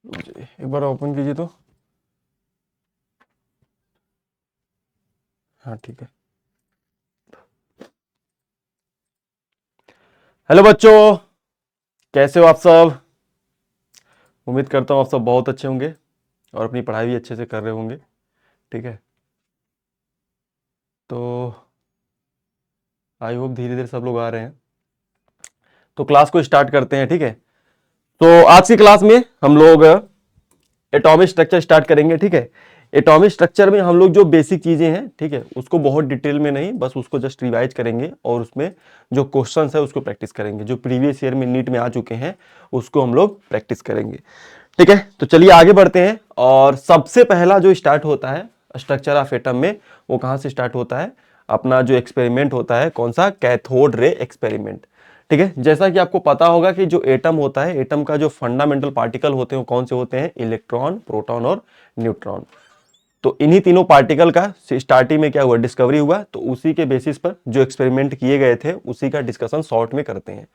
जी, एक बार ओपन कीजिए तो। हाँ ठीक है। हेलो बच्चों, कैसे हो आप सब? उम्मीद करता हूँ आप सब बहुत अच्छे होंगे और अपनी पढ़ाई भी अच्छे से कर रहे होंगे। ठीक है, तो आई होप धीरे धीरे सब लोग आ रहे हैं, तो क्लास को स्टार्ट करते हैं। ठीक है, तो आज की क्लास में हम लोग एटॉमिक स्ट्रक्चर स्टार्ट करेंगे। ठीक है, एटॉमिक स्ट्रक्चर में हम लोग जो बेसिक चीजें हैं, ठीक है, उसको बहुत डिटेल में नहीं, बस उसको जस्ट रिवाइज करेंगे और उसमें जो क्वेश्चंस है उसको प्रैक्टिस करेंगे। जो प्रीवियस ईयर में नीट में आ चुके हैं उसको हम लोग प्रैक्टिस करेंगे। ठीक है, तो चलिए आगे बढ़ते हैं। और सबसे पहला जो स्टार्ट होता है स्ट्रक्चर ऑफ एटम में, वो कहां से स्टार्ट होता है? अपना जो एक्सपेरिमेंट होता है, कौन सा? Cathode ray experiment. ठीक है, जैसा कि आपको पता होगा कि जो एटम होता है, एटम का जो फंडामेंटल पार्टिकल होते हैं वो कौन से होते हैं? इलेक्ट्रॉन, प्रोटॉन और न्यूट्रॉन। तो इन्हीं तीनों पार्टिकल का स्टार्टिंग में क्या हुआ? डिस्कवरी हुआ। तो उसी के बेसिस पर जो एक्सपेरिमेंट किए गए थे उसी का डिस्कशन शॉर्ट में करते हैं।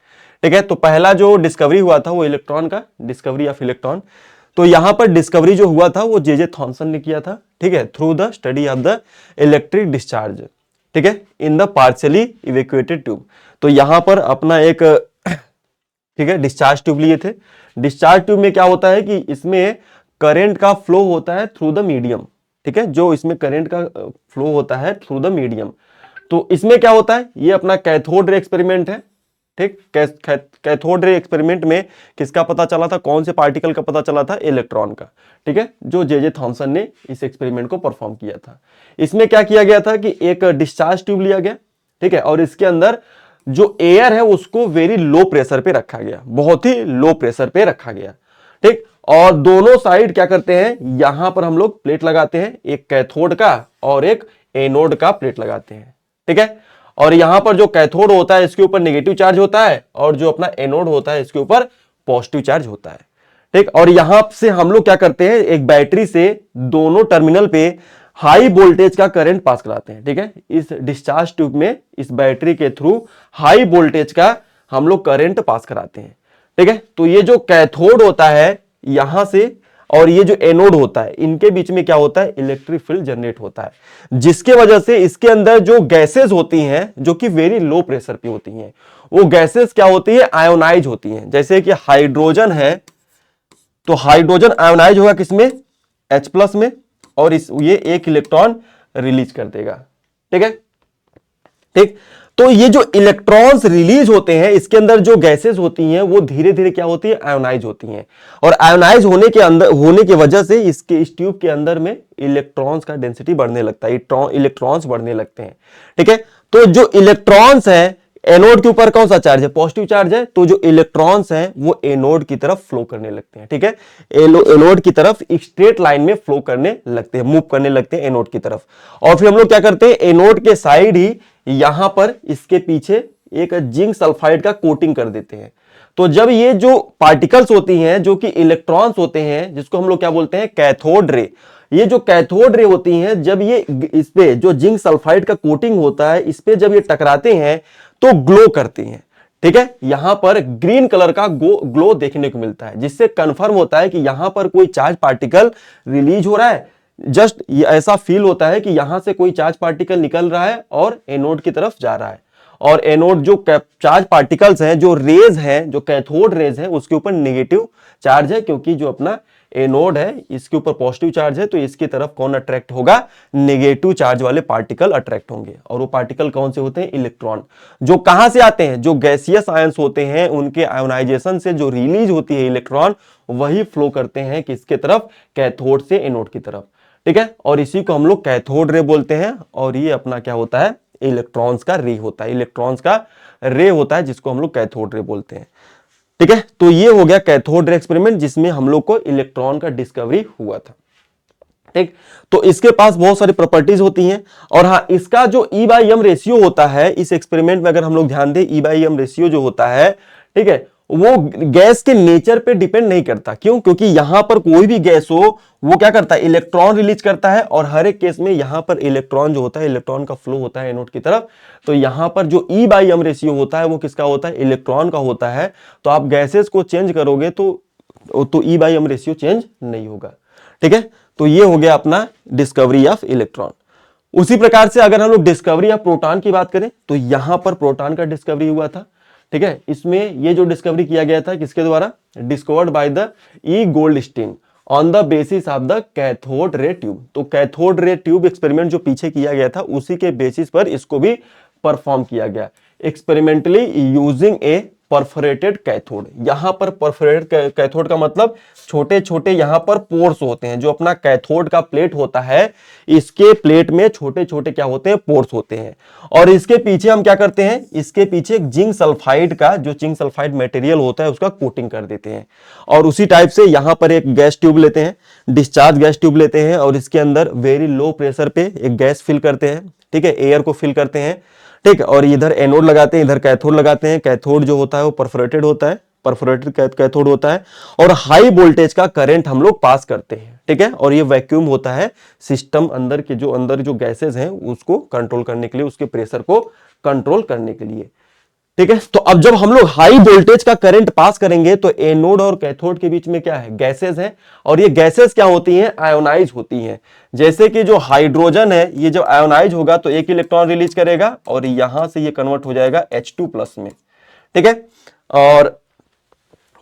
ठीक है, तो पहला जो डिस्कवरी हुआ था वो इलेक्ट्रॉन का, डिस्कवरी ऑफ इलेक्ट्रॉन। तो यहां पर डिस्कवरी जो हुआ था वो जे थॉमसन ने किया था। ठीक है, through the study of the electric discharge. ठीक है, इन द पार्शियली इवेक्यूएटेड ट्यूब। तो यहां पर अपना एक ठीक है डिस्चार्ज ट्यूब लिए थे। डिस्चार्ज ट्यूब में क्या होता है कि इसमें करंट का फ्लो होता है थ्रू द मीडियम। ठीक है, जो इसमें करंट का फ्लो होता है थ्रू द मीडियम। तो इसमें क्या होता है? ये अपना कैथोड रे एक्सपेरिमेंट है। ठीक, कैथोड रे एक्सपेरिमेंट में किसका पता चला था? कौन से पार्टिकल का पता चला था? इलेक्ट्रॉन का। ठीक है, जो जे थॉमसन ने इस एक्सपेरिमेंट को परफॉर्म किया था। इसमें क्या किया गया था कि एक डिस्चार्ज ट्यूब लिया गया। ठीक है, और इसके अंदर जो एयर है उसको वेरी लो प्रेशर पे रखा गया, बहुत ही लो प्रेशर पे रखा गया। ठीक, और दोनों साइड क्या करते हैं? यहां पर हम लोग प्लेट लगाते हैं, एक कैथोड का और एक एनोड का प्लेट लगाते हैं। ठीक है, और यहां पर जो कैथोड होता है इसके ऊपर नेगेटिव चार्ज होता है और जो अपना एनोड होता है इसके ऊपर पॉजिटिव चार्ज होता है। ठीक, और यहां से हम लोग क्या करते हैं? एक बैटरी से दोनों टर्मिनल पे हाई वोल्टेज का करंट पास कराते हैं। ठीक है, इस डिस्चार्ज ट्यूब में इस बैटरी के थ्रू हाई वोल्टेज का हम लोग करंट पास कराते हैं। ठीक है, तो ये जो कैथोड होता है यहां से और ये जो एनोड होता है इनके बीच में क्या होता है? इलेक्ट्रिक फील्ड जनरेट होता है, जिसके वजह से इसके अंदर जो गैसेस होती हैं जो कि वेरी लो प्रेशर पे होती हैं, वो गैसेस क्या होती है? आयोनाइज होती हैं। जैसे कि हाइड्रोजन है, तो हाइड्रोजन आयोनाइज होगा किसमें? H+ में, और ये एक इलेक्ट्रॉन रिलीज कर देगा। ठीक है, ठीक, तो ये जो इलेक्ट्रॉन्स रिलीज होते हैं इसके अंदर जो गैसेस होती हैं वो धीरे धीरे क्या होती है? आयोनाइज होती हैं। और आयोनाइज होने की वजह से इसके इस ट्यूब के अंदर में इलेक्ट्रॉन्स का डेंसिटी बढ़ने लगता है, इलेक्ट्रॉन्स बढ़ने लगते हैं। ठीक है, तो जो इलेक्ट्रॉन्स है, एनोड के ऊपर कौन सा चार्ज है? पॉजिटिव चार्ज है, तो जो इलेक्ट्रॉन्स हैं वो एनोड की तरफ फ्लो करने लगते हैं। ठीक है, एनोड की तरफ स्ट्रेट लाइन में फ्लो करने लगते हैं, मूव करने लगते हैं एनोड की तरफ। और फिर हम लोग क्या करते हैं? एनोड के साइड ही यहां पर इसके पीछे एक जिंक सल्फाइड का कोटिंग कर देते हैं। तो जब ये जो पार्टिकल्स होती हैं जो कि इलेक्ट्रॉन्स होते हैं, जिसको हम लोग क्या बोलते हैं? Cathode ray. ये जो कैथोड रे होती हैं जब ये इस पे जो जिंक सल्फाइड का कोटिंग होता है इस पे जब ये टकराते हैं तो ग्लो करती हैं। ठीक है, यहां पर ग्रीन कलर का ग्लो देखने को मिलता है, जिससे कंफर्म होता है कि यहां पर कोई चार्ज पार्टिकल रिलीज हो रहा है। जस्ट ऐसा फील होता है कि यहां से कोई चार्ज पार्टिकल निकल रहा है और एनोड की तरफ जा रहा है। और एनोड जो चार्ज पार्टिकल्स हैं, जो रेज हैं, जो कैथोड रेज हैं, उसके ऊपर नेगेटिव चार्ज है, क्योंकि जो अपना एनोड है इसके ऊपर पॉजिटिव चार्ज है, तो इसकी तरफ कौन अट्रैक्ट होगा? नेगेटिव चार्ज वाले पार्टिकल अट्रैक्ट होंगे। और वो पार्टिकल कौन से होते हैं? इलेक्ट्रॉन। जो कहां से आते हैं? जो गैसियस आयंस होते हैं उनके आयोनाइजेशन से जो रिलीज होती है इलेक्ट्रॉन, वही फ्लो करते हैं किसके तरफ? कैथोड से एनोड की तरफ। ठीक है, और इसी को हम लोग कैथोड रे बोलते हैं। और ये अपना क्या होता है? इलेक्ट्रॉन्स का रे होता है, इलेक्ट्रॉन्स का रे होता है, जिसको हम लोग कैथोड रे बोलते हैं। ठीक है, तो ये हो गया कैथोड रे एक्सपेरिमेंट, जिसमें हम लोग को इलेक्ट्रॉन का डिस्कवरी हुआ था। ठीक, तो इसके पास बहुत सारी प्रॉपर्टीज होती हैं। और हाँ, इसका जो E/M रेशियो होता है इस एक्सपेरिमेंट में, अगर हम लोग ध्यान दें, E/M रेशियो जो होता है, ठीक है, वो गैस के नेचर पे डिपेंड नहीं करता। क्यों? क्योंकि यहां पर कोई भी गैस हो वो क्या करता है? इलेक्ट्रॉन रिलीज करता है। और हर एक केस में यहां पर इलेक्ट्रॉन जो होता है, इलेक्ट्रॉन का फ्लो होता है एनोड की तरफ। तो यहां पर जो E/M रेशियो होता है वो किसका होता है? इलेक्ट्रॉन का होता है। तो आप गैसेस को चेंज करोगे तो तो ई बाई एम रेशियो चेंज नहीं होगा। ठीक है, तो ये हो गया अपना डिस्कवरी ऑफ इलेक्ट्रॉन। उसी प्रकार से अगर हम लोग डिस्कवरी ऑफ प्रोटॉन की बात करें तो यहां पर प्रोटॉन का डिस्कवरी हुआ था। ठीक है, इसमें ये जो डिस्कवरी किया गया था किसके द्वारा, discovered by the E Goldstein on the basis of the cathode ray tube. तो कैथोड रे ट्यूब एक्सपेरिमेंट जो पीछे किया गया था उसी के बेसिस पर इसको भी परफॉर्म किया गया, एक्सपेरिमेंटली यूजिंग ए परफोरेटेड कैथोड। यहां पर परफोरेटेड कैथोड का मतलब छोटे छोटे यहां पर पोर्स होते हैं। जो अपना कैथोड का प्लेट होता है, इसके प्लेट में छोटे छोटे क्या होते हैं, पोर्स होते हैं। और इसके पीछे हम क्या करते हैं, इसके पीछे जिंक सल्फाइड का, जो जिंक सल्फाइड मटेरियल होता है उसका कोटिंग कर देते हैं। और उसी टाइप से यहां पर एक गैस ट्यूब लेते हैं, डिस्चार्ज गैस ट्यूब लेते हैं, और इसके अंदर वेरी लो प्रेशर पे एक गैस फिल करते हैं। ठीक है, एयर को फिल करते हैं। ठीक, और इधर एनोड लगाते हैं, इधर कैथोड लगाते हैं। कैथोड जो होता है वो परफोरेटेड होता है, परफोरेटेड कैथोड होता है, और हाई वोल्टेज का करंट हम लोग पास करते हैं। ठीक है, और ये वैक्यूम होता है सिस्टम अंदर के, जो अंदर जो गैसेज हैं उसको कंट्रोल करने के लिए, उसके प्रेशर को कंट्रोल करने के लिए। ठीक है, तो अब जब हम लोग हाई वोल्टेज का करंट पास करेंगे तो एनोड और कैथोड के बीच में क्या है, गैसेज है। और ये गैसेज क्या होती हैं, आयोनाइज होती हैं। जैसे कि जो हाइड्रोजन है, ये जब आयोनाइज होगा तो एक इलेक्ट्रॉन रिलीज करेगा और यहां से ये कन्वर्ट हो जाएगा H2+ में। ठीक है, और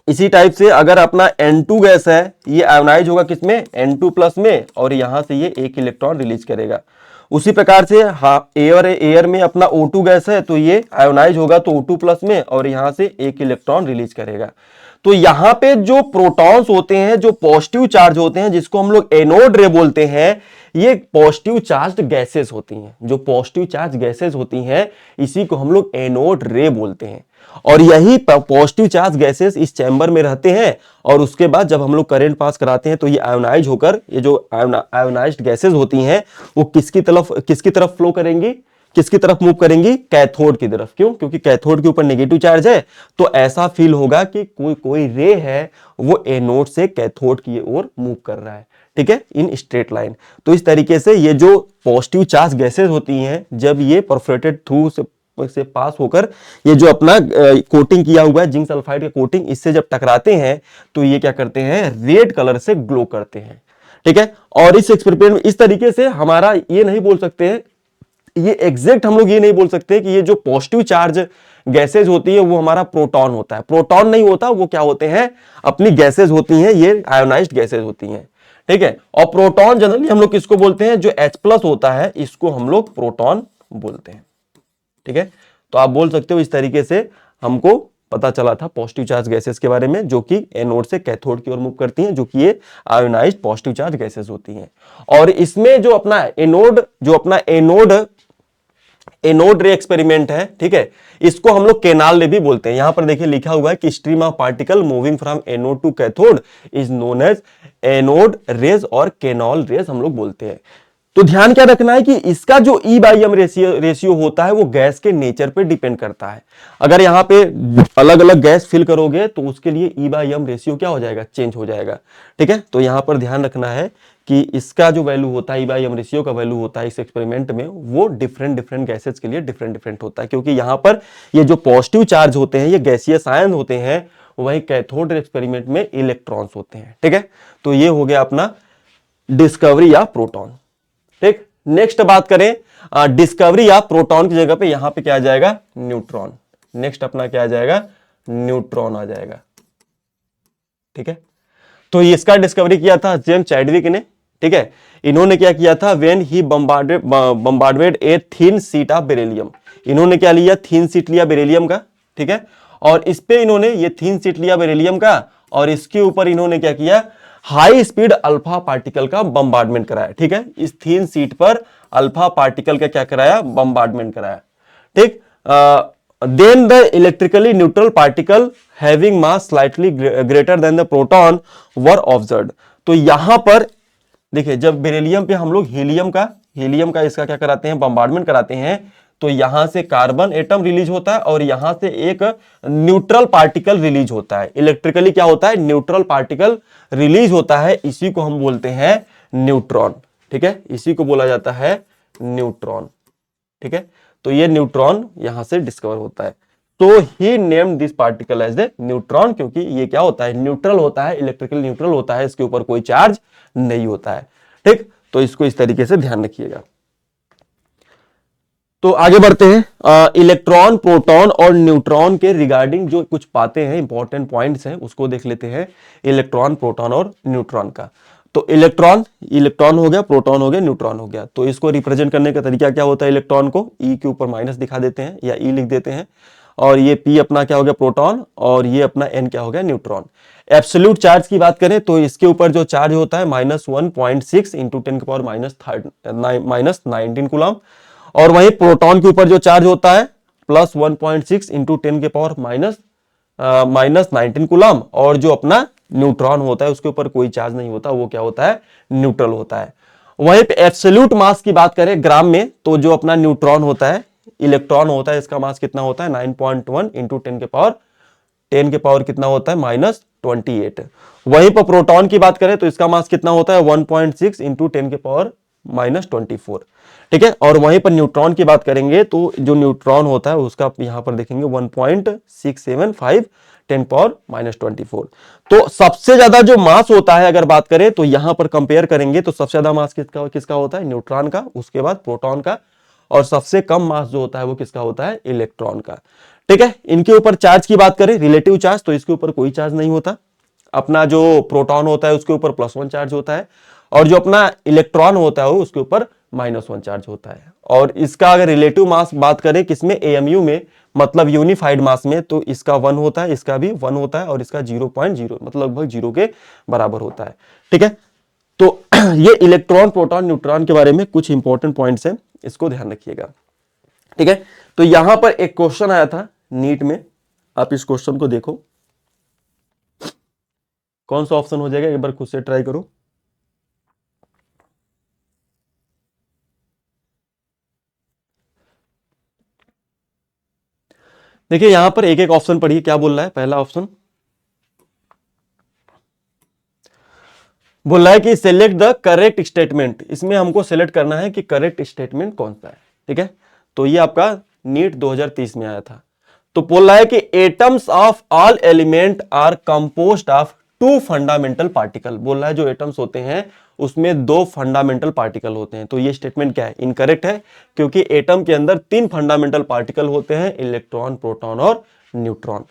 इसी टाइप से अगर अपना N2 गैस है, ये आयोनाइज होगा किसमें, N2+ में, और यहां से ये एक इलेक्ट्रॉन रिलीज करेगा। उसी प्रकार से एयर में अपना O2 गैस है, तो ये आयोनाइज होगा तो O2+ में, और यहां से एक इलेक्ट्रॉन रिलीज करेगा। तो यहां पे जो प्रोटॉन्स होते हैं, जो पॉजिटिव चार्ज होते हैं, जिसको हम लोग एनोड रे बोलते हैं, ये पॉजिटिव चार्ज गैसेस होती हैं। जो पॉजिटिव चार्ज गैसेस होती हैं इसी को हम लोग एनोड रे बोलते हैं। और यही पॉजिटिव चार्ज गैसेस इस चैम्बर में रहते हैं, और उसके बाद जब हम लोग करंट पास कराते हैं तो ये आयोनाइज होकर, ये जो आयोनाइज्ड गैसेस होती हैं वो किसकी तरफ फ्लो करेंगी, किसकी तरफ मूव करेंगी, कैथोड की तरफ। क्यों, क्योंकि कैथोड के ऊपर नेगेटिव चार्ज है, तो ऐसा फील होगा कि कोई रे है वो एनोड से कैथोड की ओर मूव कर रहा है। ठीक है, इन स्ट्रेट लाइन। तो इस तरीके से ये जो पॉजिटिव चार्ज गैसेस होती हैं, जब ये परफोरेटेड थ्रू से पास होकर ये जो अपना कोटिंग किया हुआ है जिंक सल्फाइड का कोटिंग, इससे जब टकराते हैं तो ये क्या करते हैं, रेड कलर से ग्लो करते हैं। ठीक है, और इस एक्सपेरिमेंट में इस तरीके से हमारा ये नहीं बोल सकते हैं, ये एग्जैक्ट हम लोग ये नहीं बोल सकते कि ये जो पॉजिटिव चार्ज गैसेज होती है वो हमारा प्रोटॉन होता है। प्रोटॉन नहीं होता, वो क्या होते हैं, अपनी गैसेज होती हैं, ये आयोनाइज्ड गैसेज होती हैं। ठीक है, और प्रोटॉन जनरली हम लोग किसको बोलते हैं, जो H+ होता है इसको हम लोग प्रोटॉन बोलते हैं। ठीक है, तो आप बोल सकते हो इस तरीके से हमको पता चला था पॉजिटिव चार्ज गैसेस के बारे में, जो कि एनोड से कैथोड की ओर मूव करती हैं, जो कि ये आयोनाइज्ड पॉजिटिव चार्ज गैसेस होती हैं। और इसमें जो अपना एनोड रे एक्सपेरिमेंट है, ठीक है, इसको हम लोग केनाल रे भी बोलते हैं। यहां पर देखिए लिखा हुआ है कि stream of particle moving from anode to cathode is known as anode rays और केनॉल रेज हम लोग बोलते हैं। तो ध्यान क्या रखना है कि इसका जो ई बाई एम रेशियो होता है वो गैस के नेचर पे डिपेंड करता है। अगर यहाँ पे अलग अलग गैस फिल करोगे तो उसके लिए ई बाई एम रेशियो क्या हो जाएगा, चेंज हो जाएगा। ठीक है, तो यहाँ पर ध्यान रखना है कि इसका जो वैल्यू होता है, ई बाई एम रेशियो का वैल्यू होता है इस एक्सपेरिमेंट में, वो डिफरेंट गैसेस के लिए डिफरेंट होता है। क्योंकि यहाँ पर ये जो पॉजिटिव चार्ज होते हैं ये गैसियस आयन होते हैं, वही कैथोड एक्सपेरिमेंट में इलेक्ट्रॉन्स होते हैं। ठीक है, तो ये हो गया अपना डिस्कवरी या प्रोटॉन। ठीक, नेक्स्ट बात करें डिस्कवरी या प्रोटॉन की जगह पे यहां पे क्या आ जाएगा, न्यूट्रॉन। नेक्स्ट अपना क्या आ जाएगा, न्यूट्रॉन आ जाएगा। ठीक है, तो इसका डिस्कवरी किया था जेम्स चैडविक ने। ठीक है, इन्होंने क्या किया था, when he bombarded a thin sheet of beryllium. इन्होंने क्या लिया, थिन शीट लिया बेरिलियम का। ठीक है, और इस पे इन्होंने ये थिन शीट लिया बेरिलियम का, और इसके ऊपर इन्होंने क्या किया, हाई स्पीड अल्फा पार्टिकल का बम्बार्डमेंट कराया। ठीक है, इस थिन शीट पर अल्फा पार्टिकल का क्या कराया, बम्बार्डमेंट कराया। ठीक, then the electrically neutral particle having mass slightly greater than the proton were observed. तो यहां पर देखिए, जब बेरिलियम पे हम लोग हीलियम का इसका क्या कराते हैं, बम्बार्डमेंट कराते हैं, तो यहां से कार्बन एटम रिलीज होता है और यहां से एक न्यूट्रल पार्टिकल रिलीज होता है। इलेक्ट्रिकली क्या होता है, न्यूट्रल पार्टिकल रिलीज होता है, इसी को हम बोलते हैं न्यूट्रॉन। ठीक है, इसी को बोला जाता है न्यूट्रॉन। ठीक है, तो ये न्यूट्रॉन यहां से डिस्कवर होता है। So he named this particle as a neutron, क्योंकि ये क्या होता है, न्यूट्रल होता है, इलेक्ट्रिकल न्यूट्रल होता है, इसके ऊपर कोई चार्ज नहीं होता है। ठीक, तो इसको इस तरीके से ध्यान रखिएगा। तो आगे बढ़ते हैं, इलेक्ट्रॉन, प्रोटॉन और न्यूट्रॉन के रिगार्डिंग जो कुछ बातें हैं, इंपॉर्टेंट पॉइंट्स हैं, उसको देख लेते हैं। इलेक्ट्रॉन, प्रोटॉन और न्यूट्रॉन का। तो इलेक्ट्रॉन हो गया, प्रोटॉन हो गया, न्यूट्रॉन हो गया। तो इसको रिप्रेजेंट करने का तरीका क्या होता है, इलेक्ट्रॉन को ई के ऊपर माइनस दिखा देते हैं या ई लिख देते हैं, और ये पी अपना क्या हो गया, प्रोटॉन, और ये अपना एन क्या हो गया, न्यूट्रॉन। एब्सोल्यूट चार्ज की बात करें तो इसके ऊपर जो चार्ज होता है -1.6 इंटू 10⁻⁻19 कूलम, और वहीं प्रोटॉन के ऊपर जो चार्ज होता है +1.6 इंटू 10⁻⁻19 कूलम, और जो अपना न्यूट्रॉन होता है उसके ऊपर कोई चार्ज नहीं होता, वो क्या होता है, न्यूट्रल होता है। वहीं पे एब्सोल्यूट मास की बात करें ग्राम में, तो जो अपना न्यूट्रॉन होता है, इलेक्ट्रॉन होता है, इसका मास कितना होता है, 9.1 इंटू 10 के पावर कितना होता है, -28। वहीं पर प्रोटॉन की बात करें तो इसका मास कितना होता है, 1.6 इंटू 10⁻⁻24। ठीक है, और वहीं पर न्यूट्रॉन की बात करेंगे तो जो न्यूट्रॉन होता है उसका यहां पर देखेंगे 1.675 10⁻⁻24। तो सबसे ज्यादा जो मास होता है अगर बात करें तो यहां पर कंपेयर करेंगे तो सबसे ज्यादा मास किसका होता है, न्यूट्रॉन का, उसके बाद प्रोटॉन का, और सबसे कम मास जो होता है वो किसका होता है, इलेक्ट्रॉन का। ठीक है, इनके ऊपर चार्ज की बात करें, रिलेटिव चार्ज, तो इसके ऊपर कोई चार्ज नहीं होता। अपना जो प्रोटॉन होता है उसके ऊपर +1 चार्ज होता है, और जो अपना इलेक्ट्रॉन होता है उसके ऊपर -1 चार्ज होता है। और इसका अगर रिलेटिव मास बात करें किसमें, एएमयू में, मतलब यूनिफाइड मास में, तो इसका 1 होता है, इसका भी 1 होता है, और इसका 0.0 मतलब लगभग 0 के बराबर होता है। ठीक है, तो ये इलेक्ट्रॉन, प्रोटॉन, न्यूट्रॉन के बारे में कुछ इंपॉर्टेंट पॉइंट्स हैं, इसको ध्यान रखिएगा। ठीक है, तो यहां पर एक क्वेश्चन आया था नीट में, आप इस क्वेश्चन को देखो, कौन सा ऑप्शन हो जाएगा, एक बार खुद से ट्राई करो। देखिए यहां पर एक एक ऑप्शन पढ़िए, क्या बोल रहा है। पहला ऑप्शन बोल रहा है कि सिलेक्ट द करेक्ट स्टेटमेंट, इसमें हमको सिलेक्ट करना है कि करेक्ट स्टेटमेंट कौन सा है। ठीक है, तो ये आपका नीट 2030 में आया था। तो बोल रहा है कि atoms of all element are composed of 2 fundamental particle. बोल रहा है जो एटम्स होते हैं उसमें 2 फंडामेंटल पार्टिकल होते हैं। तो ये स्टेटमेंट क्या है, इनकरेक्ट है, क्योंकि एटम के अंदर 3 फंडामेंटल पार्टिकल होते हैं, इलेक्ट्रॉन, प्रोटॉन और न्यूट्रॉन।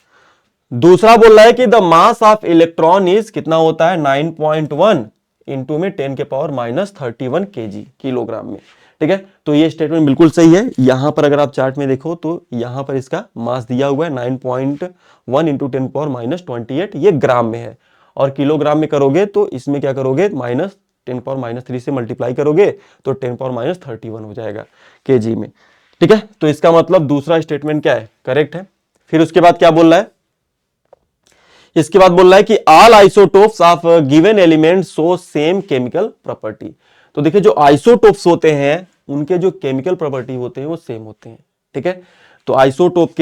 दूसरा बोल रहा है कि the mass of electron is कितना होता है, 9.1 इंटू में 10⁻31 kg, किलोग्राम में। ठीक है, तो ये स्टेटमेंट बिल्कुल सही है। यहां पर अगर आप चार्ट में देखो तो यहां पर इसका मास दिया हुआ है 9.1 इंटू 10⁻28, ये ग्राम में है, और किलोग्राम में करोगे तो इसमें क्या करोगे, -10⁻³ से मल्टीप्लाई करोगे तो 10⁻31 हो जाएगा kg में। ठीक है, तो इसका मतलब दूसरा स्टेटमेंट क्या है, करेक्ट है। फिर उसके बाद क्या बोल रहा है, इसके बाद बोल रहा है कि all isotopes of given element show same chemical property. तो देखिए जो आइसोटोप्स होते हैं उनके जो केमिकल प्रॉपर्टी होते हैं वो सेम होते हैं। ठीक है, तो आइसोटोप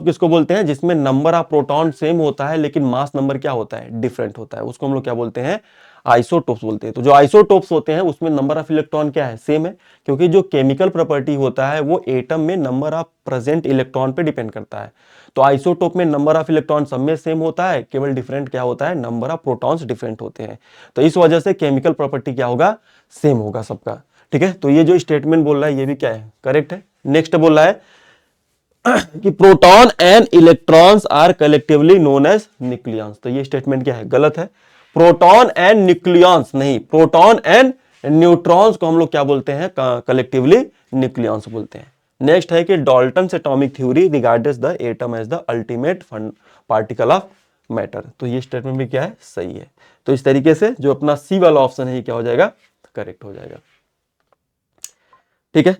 किसको बोलते हैं, जिसमें नंबर ऑफ प्रोटॉन सेम होता है लेकिन मास नंबर क्या होता है, डिफरेंट होता है, उसको हम लोग क्या बोलते हैं, आइसोटोप्स बोलते हैं। तो जो आइसोटोप्स होते हैं उसमें नंबर ऑफ इलेक्ट्रॉन क्या है, सेम है, क्योंकि जो केमिकल प्रॉपर्टी होता है वो एटम में नंबर ऑफ प्रेजेंट इलेक्ट्रॉन पे डिपेंड करता है। तो आइसोटोप में नंबर ऑफ इलेक्ट्रॉन सब में सेम होता है, केवल डिफरेंट क्या होता है, नंबर ऑफ प्रोटॉन्स डिफरेंट होते हैं। तो इस वजह से केमिकल प्रॉपर्टी क्या होगा, सेम होगा सबका। ठीक है, तो ये जो स्टेटमेंट बोल रहा है ये भी क्या है, करेक्ट है। नेक्स्ट बोल रहा है कि proton and electrons are collectively known as nucleons. तो ये स्टेटमेंट क्या है, गलत है। प्रोटॉन एंड न्यूक्लियॉन्स नहीं, प्रोटॉन एंड न्यूट्रॉन्स को हम लोग क्या बोलते हैं, कलेक्टिवली न्यूक्लियॉन्स बोलते हैं। नेक्स्ट है कि Dalton's atomic theory regards the atom as the ultimate particle of matter. तो ये स्टेटमेंट भी क्या है, सही है। तो इस तरीके से जो अपना सी वाला ऑप्शन है ये क्या हो जाएगा, करेक्ट हो जाएगा। ठीक है,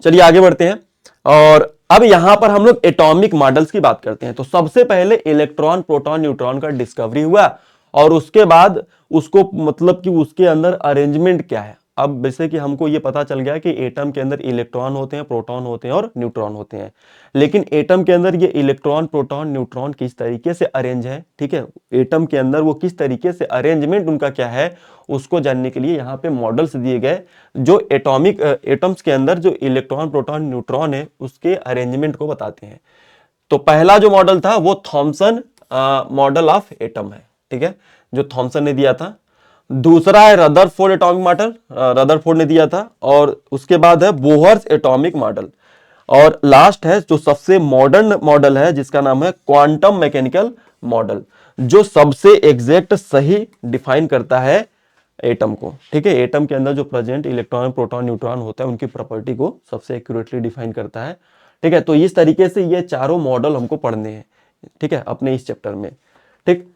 चलिए आगे बढ़ते हैं, और अब यहां पर हम लोग एटॉमिक मॉडल्स की बात करते हैं। तो सबसे पहले इलेक्ट्रॉन, प्रोटॉन, न्यूट्रॉन का डिस्कवरी हुआ, और उसके बाद उसको मतलब कि उसके अंदर अरेंजमेंट क्या है, अब जैसे कि हमको ये पता चल गया कि एटम के अंदर इलेक्ट्रॉन होते हैं, प्रोटॉन होते हैं और न्यूट्रॉन होते हैं, लेकिन एटम के अंदर ये इलेक्ट्रॉन, प्रोटॉन, न्यूट्रॉन किस तरीके से अरेंज है, ठीक है, एटम के अंदर वो किस तरीके से अरेंजमेंट उनका क्या है, उसको जानने के लिए यहाँ पे मॉडल्स दिए गए जो एटॉमिक एटम्स के अंदर जो इलेक्ट्रॉन, प्रोटॉन, न्यूट्रॉन है उसके अरेंजमेंट को बताते हैं। तो पहला जो मॉडल था वो थॉमसन मॉडल ऑफ एटम है, ठीक है, जो थॉमसन ने दिया था। दूसरा है रदरफोर्ड एटॉमिक मॉडल, रदरफोर्ड ने दिया था। और उसके बाद है बोहर्स एटॉमिक मॉडल। और लास्ट है जो सबसे मॉडर्न मॉडल है जिसका नाम है क्वांटम मैकेनिकल मॉडल, जो सबसे एग्जैक्ट सही डिफाइन करता है एटम को, ठीक है, एटम के अंदर जो प्रेजेंट इलेक्ट्रॉन, प्रोटॉन, न्यूट्रॉन होता है उनकी प्रॉपर्टी को सबसे एक्यूरेटली डिफाइन करता है, ठीक है। तो इस तरीके से ये चारों मॉडल हमको पढ़ने हैं, ठीक है, अपने इस चैप्टर में, ठीक।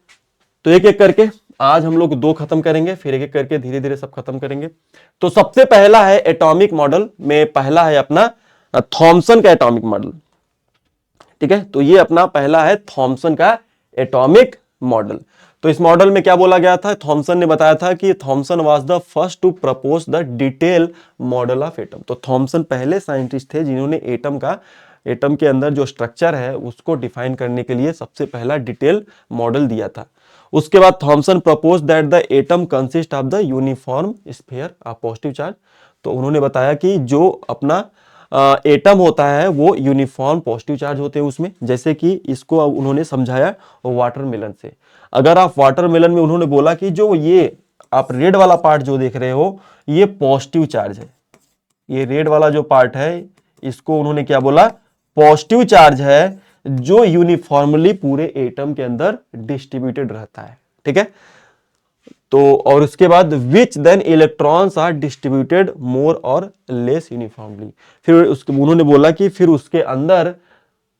तो एक एक करके आज हम लोग 2 खत्म करेंगे, फिर एक एक करके धीरे धीरे सब खत्म करेंगे। तो सबसे पहला है एटॉमिक मॉडल में, पहला है अपना थॉमसन का एटॉमिक मॉडल, ठीक है। तो ये अपना पहला है थॉमसन का एटॉमिक मॉडल। तो इस मॉडल में क्या बोला गया था, थॉमसन ने बताया था कि Thomson was the first to propose the detail model of atom. तो थॉमसन पहले साइंटिस्ट थे जिन्होंने एटम के अंदर जो स्ट्रक्चर है उसको डिफाइन करने के लिए सबसे पहला डिटेल मॉडल दिया था। उसके बाद Thomson propose that the atom consist of the uniform sphere of positive charge. तो उन्होंने बताया कि जो अपना एटम होता है वो यूनिफॉर्म पॉजिटिव चार्ज होते हैं उसमें, जैसे कि इसको उन्होंने समझाया वाटरमेलन से। अगर आप वाटरमेलन में उन्होंने बोला कि जो ये आप रेड वाला पार्ट जो देख रहे हो ये पॉजिटिव चार्ज है, ये रेड वाला जो पार्ट है इसको उन्होंने क्या बोला, पॉजिटिव चार्ज है जो यूनिफॉर्मली पूरे एटम के अंदर डिस्ट्रीब्यूटेड रहता है, ठीक है। तो और उसके बाद which then electrons are distributed more or less uniformly. फिर उसके उन्होंने बोला कि फिर उसके अंदर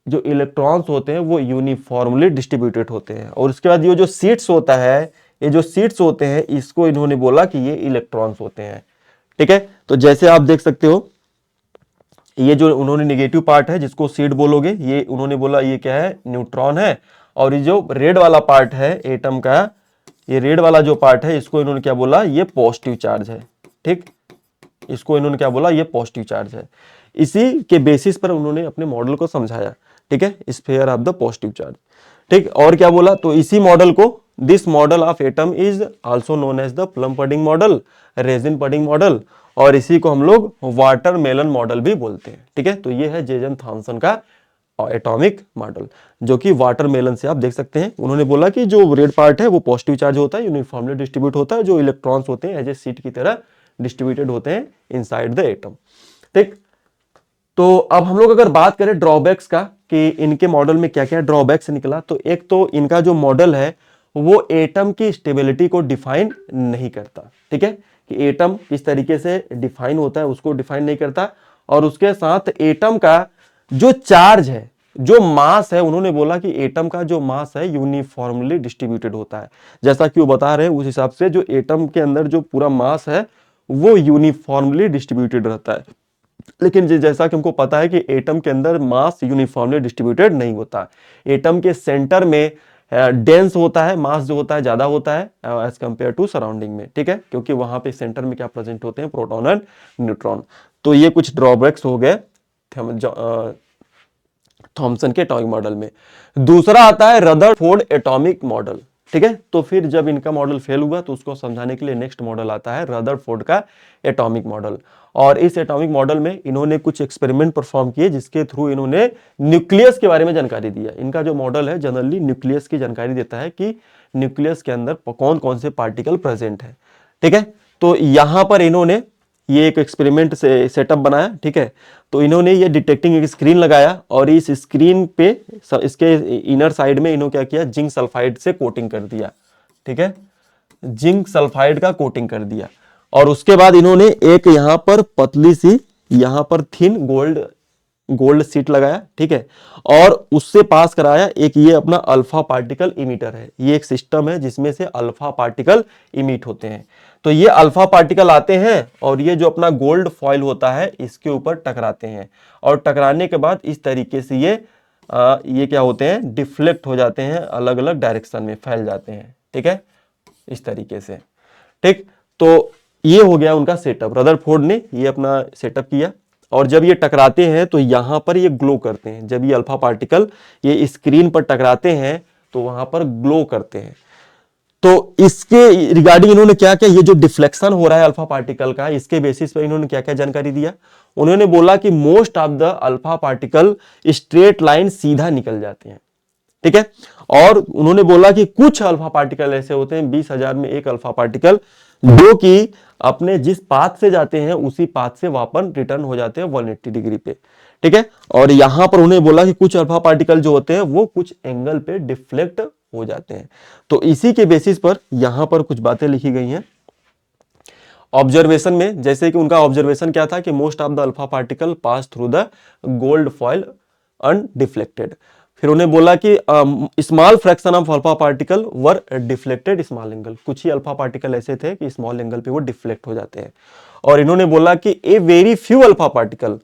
जो इलेक्ट्रॉन्स होते हैं वो यूनिफॉर्मली डिस्ट्रीब्यूटेड होते हैं। और उसके बाद ये जो सीट्स होता है, ये जो सीट्स होते हैं इसको इन्होंने बोला कि ये इलेक्ट्रॉन्स होते हैं, ठीक है। तो जैसे आप देख सकते हो ये जो उन्होंने नेगेटिव पार्ट है जिसको सीट बोलोगे, ये उन्होंने बोला ये क्या है, न्यूट्रॉन है। और ये जो रेड वाला पार्ट है एटम का, ये रेड वाला जो पार्ट है इसको इन्होंने क्या बोला, ये पॉजिटिव चार्ज है, ठीक, इसको इन्होंने क्या बोला, ये पॉजिटिव चार्ज है। इसी के बेसिस पर उन्होंने अपने मॉडल को समझाया, ठीक है, sphere of the positive charge, ठीक। और क्या बोला, तो इसी मॉडल को this model of atom is also known as the plum pudding model, raisin pudding model, और इसी को हम लोग वाटरमेलन मॉडल भी बोलते हैं, ठीक है। तो ये है जेसन थॉमसन का एटॉमिक मॉडल, जो कि वाटरमेलन से आप देख सकते हैं। उन्होंने बोला कि जो रेड पार्ट है वो पॉजिटिव चार्ज होता है, यूनिफॉर्मली डिस्ट्रीब्यूट होता है, जो इलेक्ट्रॉन्स होते हैं एज ए सीट की तरह डिस्ट्रीब्यूटेड होते हैं इनसाइड द एटम, ठीक। तो अब हम लोग अगर बात करें ड्रॉबैक्स का कि इनके मॉडल में क्या क्या ड्रॉबैक्स निकला, तो एक तो इनका जो मॉडल है वो एटम की स्टेबिलिटी को डिफाइन नहीं करता, ठीक है, कि एटम किस तरीके से डिफाइन होता है उसको डिफाइन नहीं करता। और उसके साथ एटम का जो चार्ज है, जो मास है, उन्होंने बोला कि एटम का जो मास है यूनिफॉर्मली डिस्ट्रीब्यूटेड होता है। जैसा कि वो बता रहे हैं उस हिसाब से जो एटम के अंदर जो पूरा मास है वो यूनिफॉर्मली डिस्ट्रीब्यूटेड रहता है। लेकिन जैसा कि हमको पता है कि एटम के अंदर मास यूनिफॉर्मली डिस्ट्रीब्यूटेड नहीं होता। एटम के सेंटर में डेंस होता है, मास जो होता है ज्यादा होता है एज कंपेयर टू सराउंडिंग में, ठीक है, क्योंकि वहां पे सेंटर में क्या प्रेजेंट होते हैं, प्रोटॉन एंड न्यूट्रॉन। तो ये कुछ ड्रॉबैक्स हो गए थॉमसन के एटॉमिक मॉडल में। दूसरा आता है रदरफोर्ड एटॉमिक मॉडल, ठीक है। तो फिर जब इनका मॉडल फेल हुआ तो उसको समझाने के लिए नेक्स्ट मॉडल आता है रदरफोर्ड का एटॉमिक मॉडल। और इस एटॉमिक मॉडल में इन्होंने कुछ एक्सपेरिमेंट परफॉर्म किए जिसके थ्रू इन्होंने न्यूक्लियस के बारे में जानकारी दिया। इनका जो मॉडल है जनरली न्यूक्लियस की जानकारी देता है कि न्यूक्लियस के अंदर कौन कौन से पार्टिकल प्रेजेंट है, ठीक है। तो यहां पर इन्होंने ये एक एक्सपेरिमेंट से सेटअप बनाया, ठीक है। तो इन्होंने ये डिटेक्टिंग एक स्क्रीन लगाया और इस स्क्रीन पे इसके इनर साइड में इन्होंने क्या किया, जिंक सल्फाइड से कोटिंग कर दिया, ठीक है, जिंक सल्फाइड का कोटिंग कर दिया। और उसके बाद इन्होंने एक यहां पर पतली सी, यहां पर थिन गोल्ड सीट लगाया, ठीक है। और उससे पास कराया एक ये अपना अल्फा पार्टिकल इमीटर है। ये एक सिस्टम है जिसमें से अल्फा पार्टिकल इमिट होते हैं। तो ये अल्फा पार्टिकल आते हैं और ये जो अपना गोल्ड फॉइल होता है इसके ऊपर टकराते हैं, और टकराने के बाद इस तरीके से ये क्या होते हैं, डिफ्लेक्ट हो जाते हैं, अलग अलग डायरेक्शन में फैल जाते हैं, ठीक है, इस तरीके से, ठीक। तो ये हो गया उनका सेटअप, रदरफोर्ड ने ये अपना सेटअप किया। और जब ये टकराते हैं तो यहां पर ये ग्लो करते हैं। जब ये अल्फा पार्टिकल ये स्क्रीन पर टकराते हैं तो वहां पर ग्लो करते हैं। तो इसके रिगार्डिंग इन्होंने क्या क्या, ये जो डिफ्लेक्शन हो रहा है अल्फा पार्टिकल का, इसके बेसिस पर इन्होंने क्या क्या जानकारी दिया। उन्होंने बोला कि most of the alpha particle straight line सीधा निकल जाते हैं, ठीक है। और उन्होंने बोला कि कुछ अल्फा पार्टिकल ऐसे होते हैं, 20,000 में एक अल्फा पार्टिकल, जो कि अपने जिस पाथ से जाते हैं उसी पाथ से वापस रिटर्न हो जाते हैं 180 डिग्री पे, ठीक है। और यहां पर उन्हें बोला कि कुछ अल्फा पार्टिकल जो होते हैं वो कुछ एंगल पे डिफ्लेक्ट हो जाते हैं। तो इसी के बेसिस पर यहां पर कुछ बातें लिखी गई हैं ऑब्जर्वेशन में। जैसे कि उनका ऑब्जर्वेशन क्या था कि most of the alpha particle pass through the gold foil undeflected. फिर उन्हें बोला कि small fraction of alpha particle were deflected small angle. कुछ ही अल्फा पार्टिकल ऐसे थे कि स्मॉल एंगल पे वो डिफ्लेक्ट हो जाते हैं। और इन्होंने बोला कि a very few alpha particle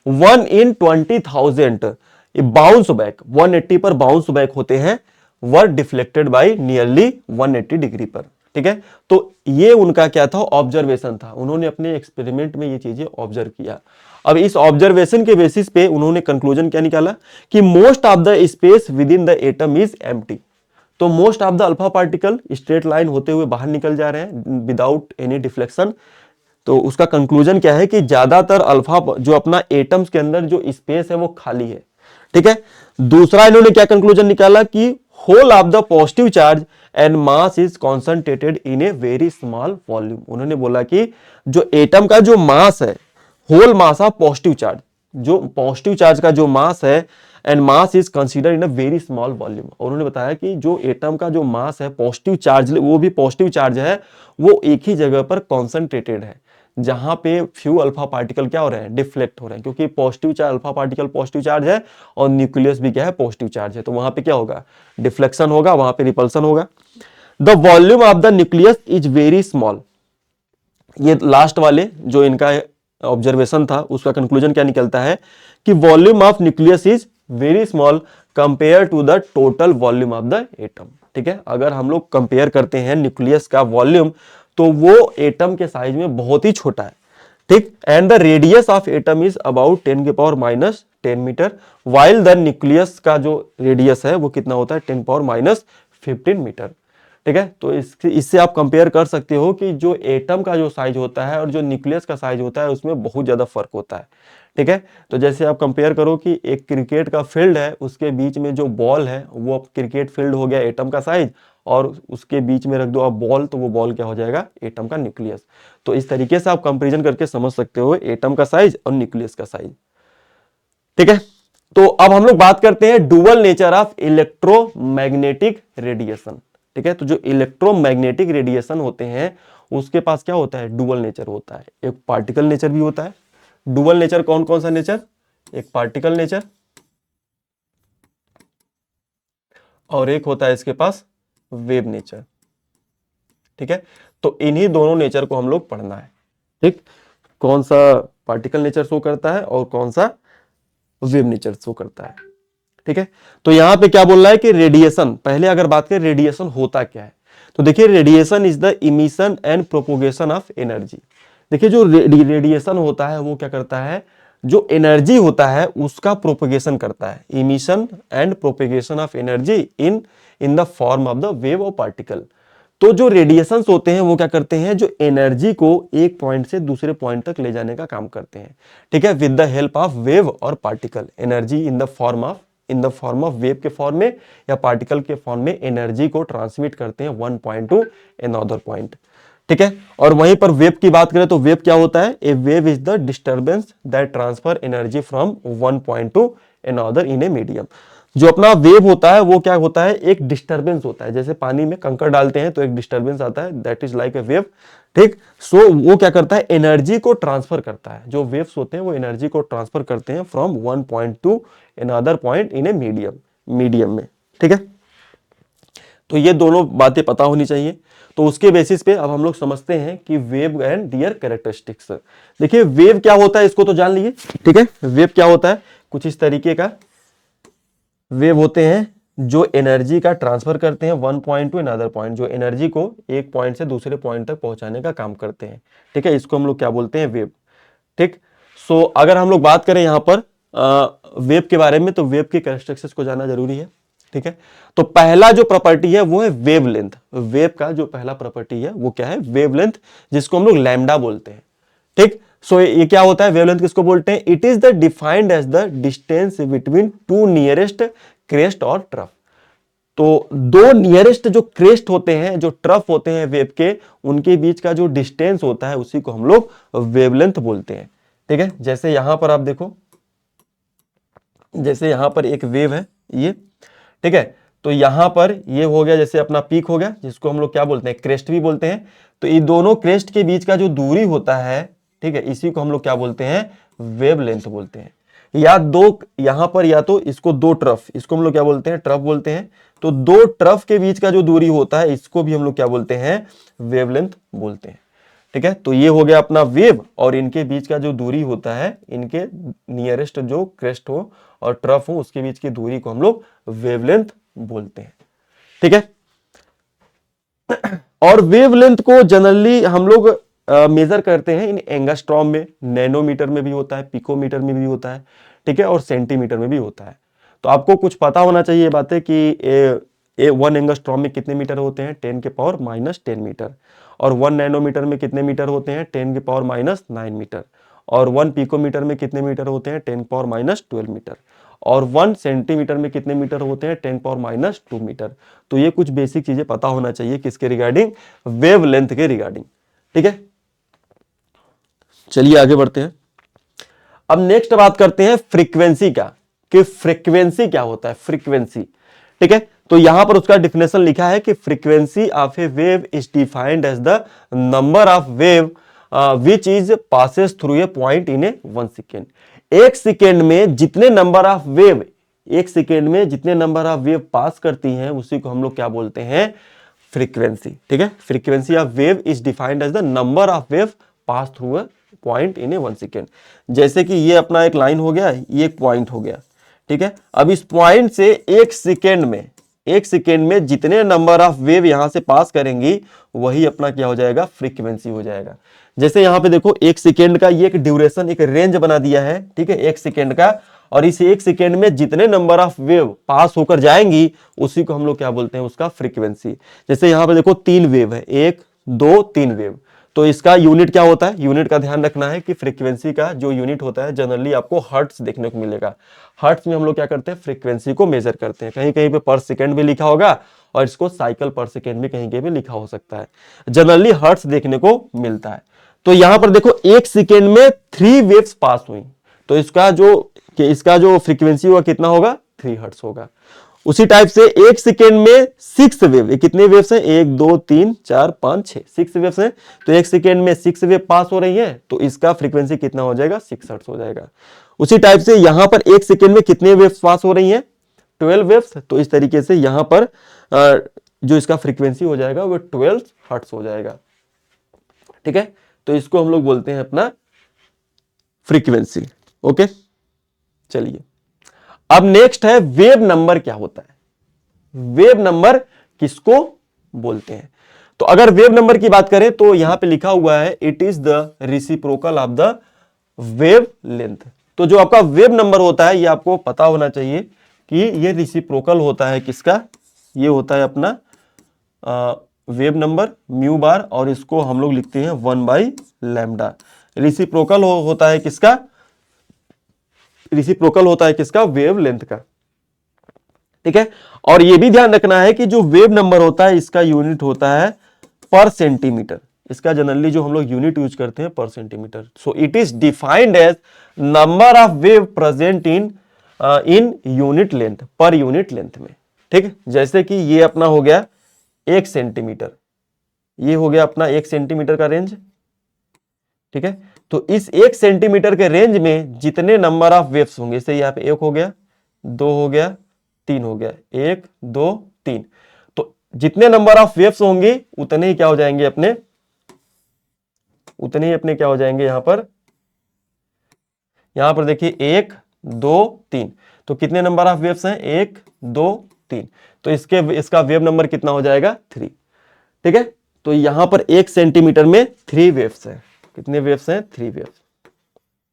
1 in 20,000 bounce back 180 पर बाउंस बैक होते हैं, वर डिफ्लेक्टेड बाई नियरली 180 डिग्री पर, ठीक है। तो ये उनका क्या था, ऑब्जर्वेशन था। उन्होंने अपने एक्सपेरिमेंट में ये चीजें ऑब्जर्व किया। अब इस ऑब्जर्वेशन के बेसिस पे उन्होंने कंक्लूजन क्या निकाला कि most of the space within the atom is empty. तो most of the alpha particle straight line होते हुए बाहर निकल जा रहे हैं विदाउट एनी डिफ्लेक्शन। तो उसका कंक्लूजन क्या है कि ज्यादातर अल्फा जो अपना एटम्स के अंदर जो स्पेस है वो खाली है, ठीक है। दूसरा इन्होंने क्या कंक्लूजन निकाला कि whole of the positive charge and mass is concentrated in a very small volume. उन्होंने बोला कि जो एटम का जो मास है, whole mass of positive charge, जो पॉजिटिव चार्ज का जो मास है and mass is consider in a very small volume. और उन्होंने बताया कि जो एटम का जो मास है पॉजिटिव चार्ज, वो भी पॉजिटिव चार्ज है, वो एक ही जगह पर कॉन्सेंट्रेटेड है, जहां पे फ्यू अल्फा पार्टिकल क्या हो रहे हैं, डिफ्लेक्ट हो रहे हैं। क्योंकि positive charge alpha particle positive charge है और न्यूक्लियस भी क्या है, पॉजिटिव चार्ज है। तो वहां पे क्या होगा, डिफ्लेक्शन होगा, वहां पे रिपल्सन होगा। The volume of the nucleus is very small. ये लास्ट वाले जो इनका ऑब्जर्वेशन था उसका कंक्लूजन क्या निकलता है कि volume of nucleus is very small compare to the total volume of the atom, ठीक है। अगर हम लोग कंपेयर करते हैं न्यूक्लियस का वॉल्यूम तो वो एटम के साइज में बहुत ही छोटा है, ठीक। And the radius of atom is about 10⁻⁻10 metre, while the nucleus का जो रेडियस है वो कितना होता है, 10⁻⁻15 मीटर, ठीक है। तो इससे आप कंपेयर कर सकते हो कि जो एटम का जो साइज होता है और जो न्यूक्लियस का साइज होता है उसमें बहुत ज्यादा फर्क होता है, ठीक है। तो जैसे आप कंपेयर करो कि एक क्रिकेट का फील्ड है, उसके बीच में जो बॉल है वो क्रिकेट फील्ड हो गया एटम का साइज, और उसके बीच में रख दो आप बॉल, तो वो बॉल क्या हो जाएगा, एटम का न्यूक्लियस। तो इस तरीके से आप कंपेरिजन करके समझ सकते हो एटम का साइज और न्यूक्लियस का साइज, ठीक है। तो अब हम लोग बात करते हैं dual nature of electromagnetic radiation, ठीक है। तो जो इलेक्ट्रोमैग्नेटिक रेडिएशन होते हैं उसके पास क्या होता है, डुअल नेचर होता है। एक पार्टिकल नेचर भी होता है। डुअल नेचर कौन कौन सा नेचर, एक पार्टिकल नेचर और एक होता है इसके पास वेव नेचर, ठीक है। तो इन्हीं दोनों नेचर को हम लोग पढ़ना है, ठीक। कौन सा पार्टिकल नेचर शो करता है और कौन सा वेव नेचर शो करता है, ठीक है। तो यहां पे क्या बोल रहा है कि रेडिएशन, पहले अगर बात करें रेडिएशन होता क्या है, तो देखिए radiation is the emission and propagation of energy. देखिए जो रेडिएशन होता है वो क्या करता है, जो एनर्जी होता है उसका प्रोपोगेशन करता है। Emission and propagation of energy in the form of the wave और पार्टिकल। तो जो रेडिएशंस होते हैं वो क्या करते हैं, जो एनर्जी को एक पॉइंट से दूसरे पॉइंट तक ले जाने का काम करते हैं, ठीक है, with the help of wave और particle. Energy in the form of wave के फॉर्म में या पार्टिकल के फॉर्म में एनर्जी को ट्रांसमिट करते हैं one point to another point, ठीक है। और वहीं पर वेव की बात करें तो वेव क्या होता है, a wave is the disturbance that transfer energy from one point to another in a medium. जो अपना वेव होता है वो क्या होता है, एक डिस्टर्बेंस होता है। जैसे पानी में कंकड़ डालते हैं तो एक डिस्टर्बेंस आता है, that is like a wave, ठीक। सो वो क्या करता है, एनर्जी को ट्रांसफर करता है। जो वेव्स होते हैं वो एनर्जी को ट्रांसफर करते हैं from one point to another point in a medium में, ठीक है। तो ये दोनों बातें पता होनी चाहिए। तो उसके बेसिस पे अब हम लोग समझते हैं कि वेव एंड दियर कैरेक्टरिस्टिक्स। देखिए वेव क्या होता है इसको तो जान लीजिए, ठीक है। वेव क्या होता है, कुछ इस तरीके का वेव होते हैं जो एनर्जी का ट्रांसफर करते हैं one point to another point, जो एनर्जी को एक पॉइंट से दूसरे पॉइंट तक पहुंचाने का काम करते हैं, ठीक है, इसको हम लोग क्या बोलते हैं, वेव। ठीक, सो अगर हम लोग बात करें यहां पर वेव के बारे में, तो वेव के कैरेक्टरिस्टिक्स को जानना जरूरी है। ठीक है, तो पहला जो प्रॉपर्टी है वो है वेवलेंथ। वेव का जो पहला प्रॉपर्टी है वो क्या है, वेवलेंथ, जिसको हम लोग लैम्डा बोलते हैं। ठीक, सो ये क्या होता है, वेवलेंथ किसको बोलते हैं, it is the defined as the distance between two nearest crest और ट्रफ। तो दो नियरेस्ट जो क्रेस्ट होते हैं, जो ट्रफ होते हैं वेव के, उनके बीच का जो डिस्टेंस होता है उसी को हम लोग वेवलेंथ बोलते हैं। ठीक है, जैसे यहां पर आप देखो, जैसे यहां पर एक वेव है ये, ठीक है, तो यहां पर ये हो गया जैसे अपना पीक हो गया, जिसको हम लोग क्या बोलते हैं, क्रेस्ट भी बोलते हैं। तो ये दोनों क्रेस्ट के बीच का जो दूरी होता है, ठीक है, इसी को हम लोग क्या बोलते हैं, वेवलेंथ बोलते हैं। या दो यहां पर, या तो इसको दो ट्रफ, इसको हम लोग क्या बोलते हैं, ट्रफ बोलते हैं। तो दो ट्रफ के बीच का जो दूरी होता है इसको भी हम लोग क्या बोलते हैं, वेवलेंथ बोलते हैं। ठीक है, तो ये हो गया अपना वेव, और इनके बीच का जो दूरी होता है, इनके नियरेस्ट जो क्रेस्ट हो और ट्रफ हो उसके बीच की दूरी को हम लोग वेवलेंथ बोलते हैं। ठीक है, और वेवलेंथ को जनरली हम लोग मेजर करते हैं इन एंगस्ट्रॉम में, नैनोमीटर में भी होता है, पिकोमीटर में भी होता है, ठीक है, और सेंटीमीटर में भी होता है। तो आपको कुछ पता होना चाहिए ये बातें कि 1 एंगस्ट्रॉम में कितने मीटर होते हैं, 10 के पावर -10 मीटर, और 1 नैनोमीटर में कितने मीटर होते हैं, 10 के पावर -9 मीटर, और 1 पिकोमीटर में कितने मीटर होते हैं, 10 पावर -12 मीटर, और 1 सेंटीमीटर में कितने मीटर होते हैं, 10 पावर -2 मीटर। तो ये कुछ बेसिक चीजें पता होना चाहिए किसके रिगार्डिंग, वेवलेंथ के रिगार्डिंग। ठीक है, चलिए आगे बढ़ते हैं। अब नेक्स्ट बात करते हैं फ्रीक्वेंसी का, कि फ्रीक्वेंसी क्या होता है, फ्रीक्वेंसी। ठीक है, तो यहां पर उसका डिफिनेशन लिखा है कि frequency of a wave is defined as the number of wave which is passes through a point in a 1 second. एक सेकेंड में जितने नंबर ऑफ वेव, एक सेकेंड में जितने नंबर ऑफ वेव पास करती हैं उसी को हम लोग क्या बोलते हैं, फ्रीक्वेंसी। ठीक है, frequency of wave is defined as the number of wave pass through a point in a 1 second. जैसे कि ये अपना एक लाइन हो गया, ये एक पॉइंट हो गया। ठीक है, अब इस पॉइंट से एक सेकेंड में जितने नंबर ऑफ वेव यहां से पास करेंगी वही अपना क्या हो जाएगा, फ्रीक्वेंसी हो जाएगा। जैसे यहां पे देखो, एक सेकेंड का ये एक ड्यूरेशन, एक रेंज बना दिया है, ठीक है, एक सेकेंड का, और इस एक सेकेंड में जितने नंबर ऑफ वेव पास होकर जाएंगी उसी को हम लोग क्या बोलते हैं, उसका फ्रीक्वेंसी। जैसे यहां पे देखो 3 वेव है, 1 2 3 वेव, तो इसका यूनिट क्या होता है, यूनिट का ध्यान रखना है कि फ्रीक्वेंसी का जो यूनिट होता है जनरली आपको हर्ट्ज देखने को मिलेगा। हर्ट्ज में हम लोग क्या करते हैं, फ्रीक्वेंसी को मेजर करते हैं। कहीं कहीं पे पर सेकेंड भी लिखा होगा और इसको साइकिल पर सेकेंड भी कहीं कहीं पे लिखा हो सकता है, जनरली हर्ट्ज देखने को मिलता है। तो यहां पर देखो एक सेकेंड में 3 वेव्स पास हुई, तो इसका जो फ्रीक्वेंसी होगा कितना होगा, 3 हर्ट्ज होगा। उसी टाइप से एक सेकेंड में 6 वेव, ये कितने वेव्स हैं, 1 2 3 4 5 6, 6 वेव्स हैं। तो एक सेकेंड में 6 वेव पास हो रही है, तो इसका फ्रीक्वेंसी कितना हो जाएगा, 6 हर्ट्ज हो जाएगा। उसी टाइप से यहां पर एक सेकेंड में कितने वेव्स पास हो रही हैं, 12 वेव्स। तो इस तरीके से यहां पर जो इसका फ्रीक्वेंसी हो जाएगा वो 12 हर्ट्ज हो जाएगा। ठीक है, तो इसको हम लोग बोलते हैं अपना फ्रीक्वेंसी। ओके, चलिए अब नेक्स्ट है वेव नंबर क्या होता है। वेव नंबर किसको बोलते हैं, तो अगर वेव नंबर की बात करें तो यहां पे लिखा हुआ है it is the reciprocal of the wave length. तो जो आपका वेव नंबर होता है ये आपको पता होना चाहिए कि ये रेसिप्रोकल होता है किसका, ये होता है अपना वेव नंबर म्यू बार, और इसको हम लोग लिखते हैं 1/λ। रेसिप्रोकल होता है किसका, रेसिप्रोकल होता है किसका, वेव लेंथ का। ठीक है, और यह भी ध्यान रखना है कि जो वेव नंबर होता है इसका यूनिट होता है पर सेंटीमीटर। इसका जनरली जो हम लोग यूनिट यूज करते हैं per centimetre. So it is defined as number of wave present in unit length, per unit length में। ठीक, जैसे कि ये अपना हो गया 1 सेंटीमीटर, ये हो गया अपना 1 सेंटीमीटर का रेंज। ठीक है, तो इस 1 सेंटीमीटर के रेंज में जितने नंबर ऑफ वेव्स होंगे, जैसे यहाँ पे 1 हो गया, 2 हो गया, 3 हो गया, 1 2 3, तो जितने नंबर ऑफ वेव्स होंगे उतने ही क्या हो जाएंगे अपने, उतने ही अपने क्या हो जाएंगे यहां पर देखिए 1 2 3, तो कितने नंबर ऑफ वेव्स हैं, 1 2 3। तो इसका वेव नंबर कितना हो जाएगा 3। ठीक है, तो यहां पर 1 सेंटीमीटर में 3 वेव्स है। कितने वेव्स हैं? 3 वेव्स।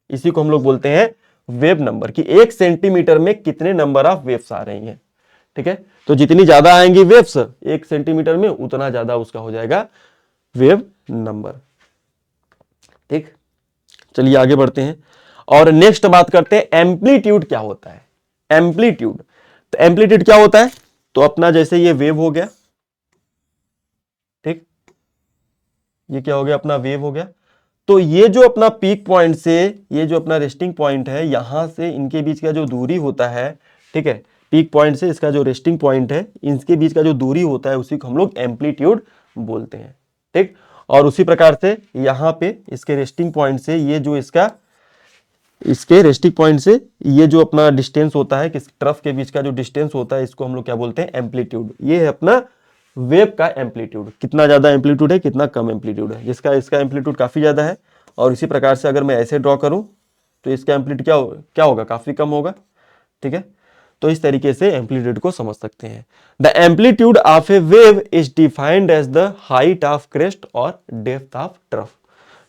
इसी को हम लोग बोलते हैं वेव नंबर, कि 1 सेंटीमीटर में कितने नंबर ऑफ वेव्स आ रही हैं। ठीक है, तो जितनी ज्यादा आएंगी वेव्स 1 सेंटीमीटर में, उतना ज्यादा उसका हो जाएगा वेव नंबर। ठीक, चलिए आगे बढ़ते हैं और नेक्स्ट बात करते हैं एम्पलीट्यूड क्या होता है। एम्पलीट्यूड, तो एम्पलीट्यूड क्या होता है? तो अपना जैसे ये वेव हो गया, ठीक, ये क्या हो गया? अपना वेव हो गया। तो ये जो अपना पीक पॉइंट से ये जो अपना रेस्टिंग पॉइंट है, यहां से इनके बीच का जो दूरी होता है, ठीक है, पीक पॉइंट से इसका जो रेस्टिंग पॉइंट है, इनके बीच का जो दूरी होता है उसी को हम लोग एम्पलीट्यूड बोलते हैं। ठीक, और उसी प्रकार से यहां पे इसके रेस्टिंग पॉइंट से ये जो इसके रेस्टिंग पॉइंट से ये जो अपना डिस्टेंस होता है, किस ट्रफ के बीच का जो डिस्टेंस होता है, इसको हम लोग क्या बोलते हैं? एम्पलीट्यूड। ये है अपना वेव का एम्पलीट्यूड। कितना ज्यादा एम्पलीट्यूड है, कितना कम एम्पलीट्यूड है। जिसका इसका एम्पलीट्यूड काफी ज्यादा है, और इसी प्रकार से अगर मैं ऐसे ड्रॉ करूं तो इसका एम्पलीट्यूड क्या होगा? काफी कम होगा। ठीक है, तो इस तरीके से एम्पलीट्यूड को समझ सकते हैं। The amplitude of a wave is defined as the height of crest और डेप्थ ऑफ ट्रफ।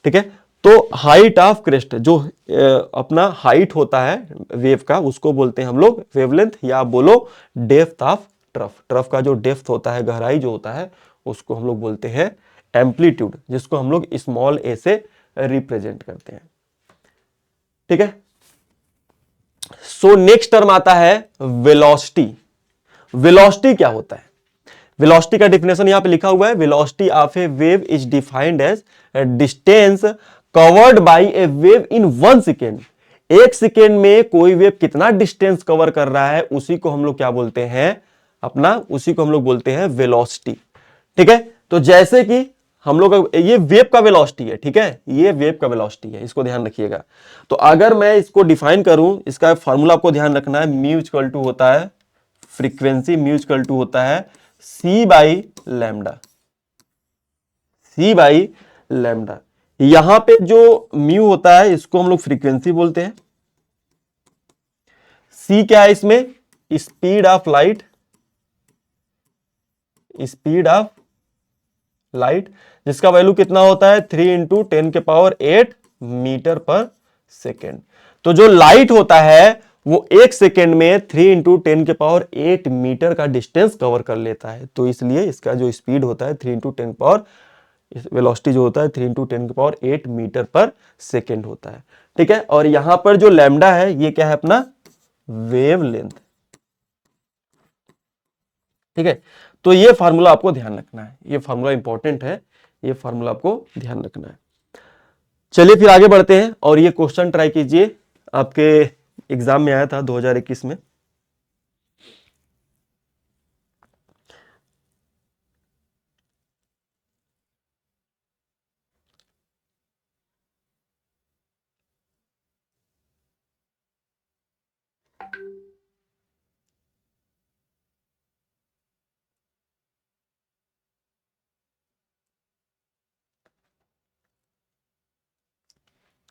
ठीक है, तो हाइट ऑफ क्रेस्ट जो अपना हाइट होता है वेव का, उसको बोलते हैं हम लोग वेवलेंथ, या आप बोलो डेप्थ ऑफ ट्रफ। ट्रफ का जो डेप्थ होता है, गहराई जो होता है, उसको हम लोग बोलते हैं एम्पलीट्यूड, जिसको हम लोग स्मॉल ए से रिप्रेजेंट करते हैं। ठीक है, सो नेक्स्ट टर्म आता है वेलोसिटी। वेलोसिटी क्या होता है? वेलोसिटी का डिफिनेशन यहां पे लिखा हुआ है, velocity of a wave is defined as distance covered by a wave in 1 second. 1 second में कोई वेव कितना डिस्टेंस कवर कर रहा है, उसी को हम लोग क्या बोलते हैं? उसी को हम लोग बोलते हैं वेलोसिटी। ठीक है, तो जैसे कि हम लोग ये वेव का वेलोसिटी है, ठीक है, ये वेव का वेलोसिटी है, इसको ध्यान रखिएगा। तो अगर मैं इसको डिफाइन करूं, इसका फॉर्मूला आपको ध्यान रखना है, म्यू इक्वल टू होता है फ्रीक्वेंसी, म्यू इक्वल टू होता है C by lambda. C by lambda, यहां पे जो म्यू होता है इसको हम लोग फ्रीक्वेंसी बोलते हैं। सी क्या है इसमें? Speed of light, speed of light, जिसका वैल्यू कितना होता है? 3 इंटू 10⁸ मीटर पर सेकेंड। तो जो लाइट होता है वो 1 सेकेंड में 3 इंटू 10⁸ मीटर का डिस्टेंस कवर कर लेता है। तो इसलिए इसका जो स्पीड होता है 3 इंटू 10 वेलोसिटी जो होता है 3 इंटू 10⁸ मीटर पर सेकेंड होता है। ठीक है, और यहां पर जो लैम्डा है ये क्या है? अपना वेव लेंथ। ठीक है, तो ये फार्मूला आपको ध्यान रखना है, ये फार्मूला इंपॉर्टेंट है, ये फार्मूला आपको ध्यान रखना है। चलिए फिर आगे बढ़ते हैं और ये क्वेश्चन ट्राई कीजिए, आपके एग्जाम में आया था 2021 में।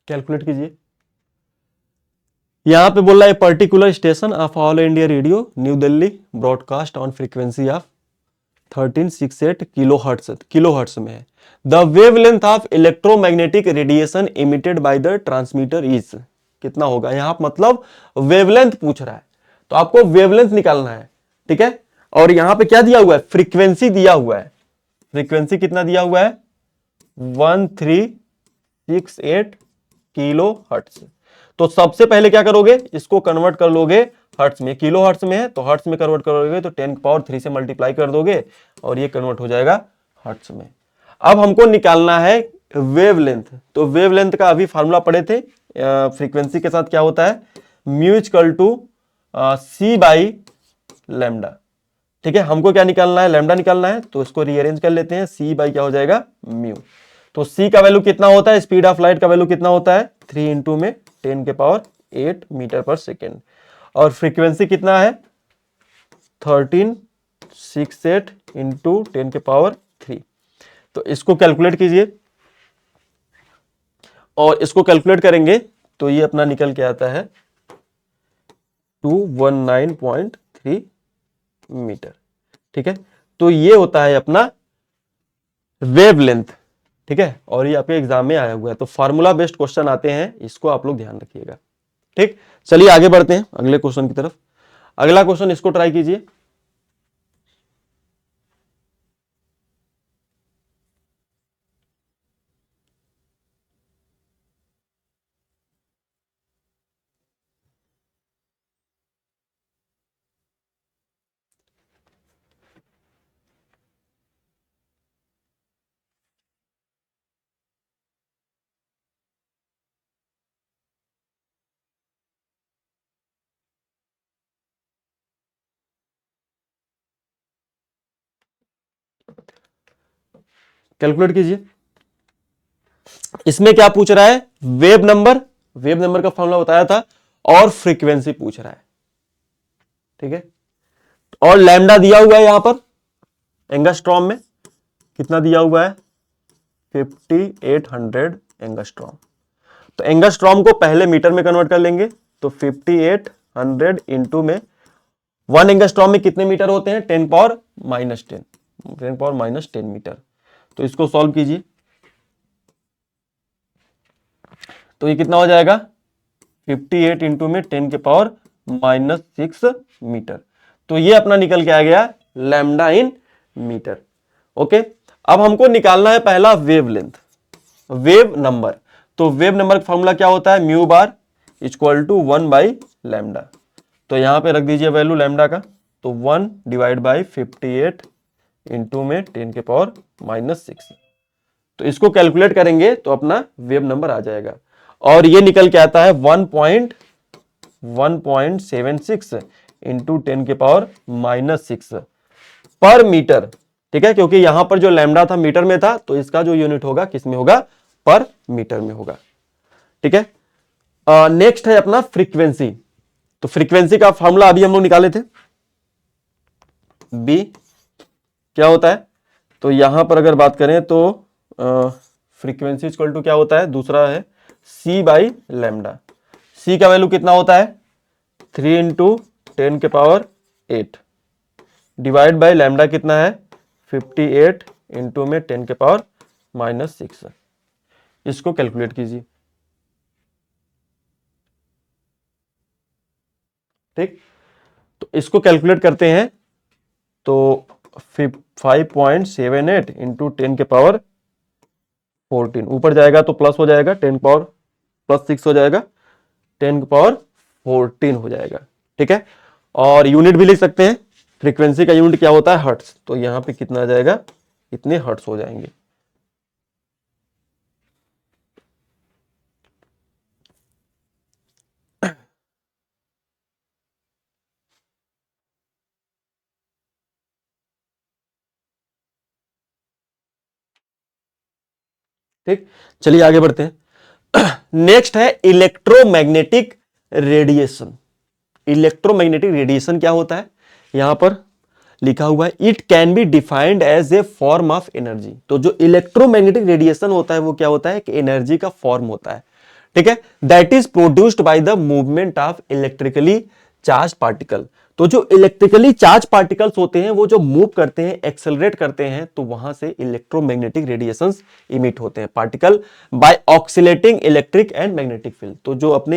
कैलकुलेट कीजिए। यहां पे बोल रहा है particular station of all India radio new Delhi broadcast on frequency of 1368 kilohertz में है। The wavelength of electromagnetic radiation emitted by the transmitter is, कितना होगा? यहां मतलब वेवलेंथ पूछ रहा है, तो आपको वेवलेंथ निकालना है। ठीक है, और यहां पे क्या दिया हुआ है? फ्रीक्वेंसी दिया हुआ है। फ्रीक्वेंसी कितना दिया हुआ है? 1368 किलो हर्ट्ज। तो सबसे पहले क्या करोगे? इसको कन्वर्ट कर लोगे हर्ट्ज में। किलो हर्ट्ज में है तो हर्ट्ज में कन्वर्ट करोगे तो 10⁻³ से मल्टीप्लाई कर दोगे और ये कन्वर्ट हो जाएगा हर्ट्ज में। अब हमको निकालना है वेवलेंथ। तो वेवलेंथ का अभी फार्मूला पढ़े थे, फ्रीक्वेंसी के साथ क्या होता है? Mu equal to C by lambda. ठीक है, हमको क्या निकालना है? लैम्डा निकालना है, तो इसको रीअरेंज कर लेते हैं। सी बाई क्या हो जाएगा? म्यू। तो सी का वैल्यू कितना होता है? स्पीड ऑफ लाइट का वैल्यू कितना होता है? 3 इंटू में 10⁸ मीटर पर सेकेंड, और फ्रीक्वेंसी कितना है? 1368 इंटू 10⁻3। तो इसको कैलकुलेट कीजिए, और इसको कैलकुलेट करेंगे तो ये अपना निकल के आता है 219.3 मीटर। ठीक है, तो ये होता है अपना वेवलेंथ। ठीक है, और ये आपके एग्जाम में आया हुआ है, तो फार्मूला बेस्ड क्वेश्चन आते हैं, इसको आप लोग ध्यान रखिएगा। ठीक, चलिए आगे बढ़ते हैं अगले क्वेश्चन की तरफ। अगला क्वेश्चन इसको ट्राई कीजिए। कैलकुलेट कीजिए। इसमें क्या पूछ रहा है, वेव नंबर, वेव नंबर का फॉर्मूला बताया था, और फ्रीक्वेंसी पूछ रहा है। ठीक है, और लैम्डा दिया हुआ है यहां पर एंगस्ट्रॉम में, कितना दिया हुआ है 5800 एंगस्ट्रॉम। तो एंगस्ट्रॉम को पहले मीटर में कन्वर्ट कर लेंगे, तो 5800 इंटू में 1 एंगस्ट्रॉम में कितने मीटर होते हैं, 10 पावर माइनस 10 मीटर। तो इसको सॉल्व कीजिए, तो ये कितना हो जाएगा 58 इंटू में 10 के पावर माइनस 6 मीटर। तो ये अपना निकल के आ गया लैम्डा इन मीटर। ओके, अब हमको निकालना है पहला वेवलेंथ, वेव नंबर। तो वेव नंबर का फॉर्मूला क्या होता है, mu bar equal to 1 by lambda. तो यहां पे रख दीजिए वैल्यू लैम्डा का, तो 1 डिवाइड बाई 58 इंटू में 10 के पावर माइनस 6। तो इसको कैलकुलेट करेंगे तो अपना वेव नंबर आ जाएगा, और ये निकल के आता है 1.76 इंटू 10 के पावर माइनस 6 पर मीटर। ठीक है, क्योंकि यहां पर जो लैम्डा था मीटर में था, तो इसका जो यूनिट होगा किस में होगा, पर मीटर में होगा। ठीक है, नेक्स्ट है अपना फ्रीक्वेंसी। तो फ्रीक्वेंसी का फॉर्मूला अभी हम लोग निकाले थे, बी क्या होता है, तो यहां पर अगर बात करें तो फ्रीक्वेंसी इक्वल टू क्या होता है, दूसरा है सी बाई लैम्डा। सी का वैल्यू कितना होता है 3 इंटू 10 के पावर 8 डिवाइड बाई लैम्डा कितना है 58 इंटू में 10 के पावर माइनस 6। इसको कैलकुलेट कीजिए। ठीक, तो इसको कैलकुलेट करते हैं, तो 5.78 इंटू 10 के पावर 14 ऊपर जाएगा तो प्लस हो जाएगा, 10 पावर प्लस 6 हो जाएगा, 10 पावर 14 हो जाएगा। ठीक है, और यूनिट भी लिख सकते हैं, फ्रीक्वेंसी का यूनिट क्या होता है हर्ट्ज। तो यहां पे कितना आ जाएगा, इतने हर्ट्ज हो जाएंगे। ठीक, चलिए आगे बढ़ते हैं। नेक्स्ट है इलेक्ट्रोमैग्नेटिक रेडिएशन। इलेक्ट्रोमैग्नेटिक रेडिएशन क्या होता है, यहां पर लिखा हुआ है it can be defined as a form of energy. तो जो इलेक्ट्रोमैग्नेटिक रेडिएशन होता है वो क्या होता है कि एनर्जी का फॉर्म होता है। ठीक है, that is produced by the movement of electrically charge particle. तो जो इलेक्ट्रिकली चार्ज पार्टिकल्स होते हैं वो जो मूव करते हैं, एक्सेलरेट करते हैं, तो वहां से इलेक्ट्रोमैग्नेटिक रेडिएशंस इमिट होते हैं particle by oscillating electric and magnetic field. तो जो अपना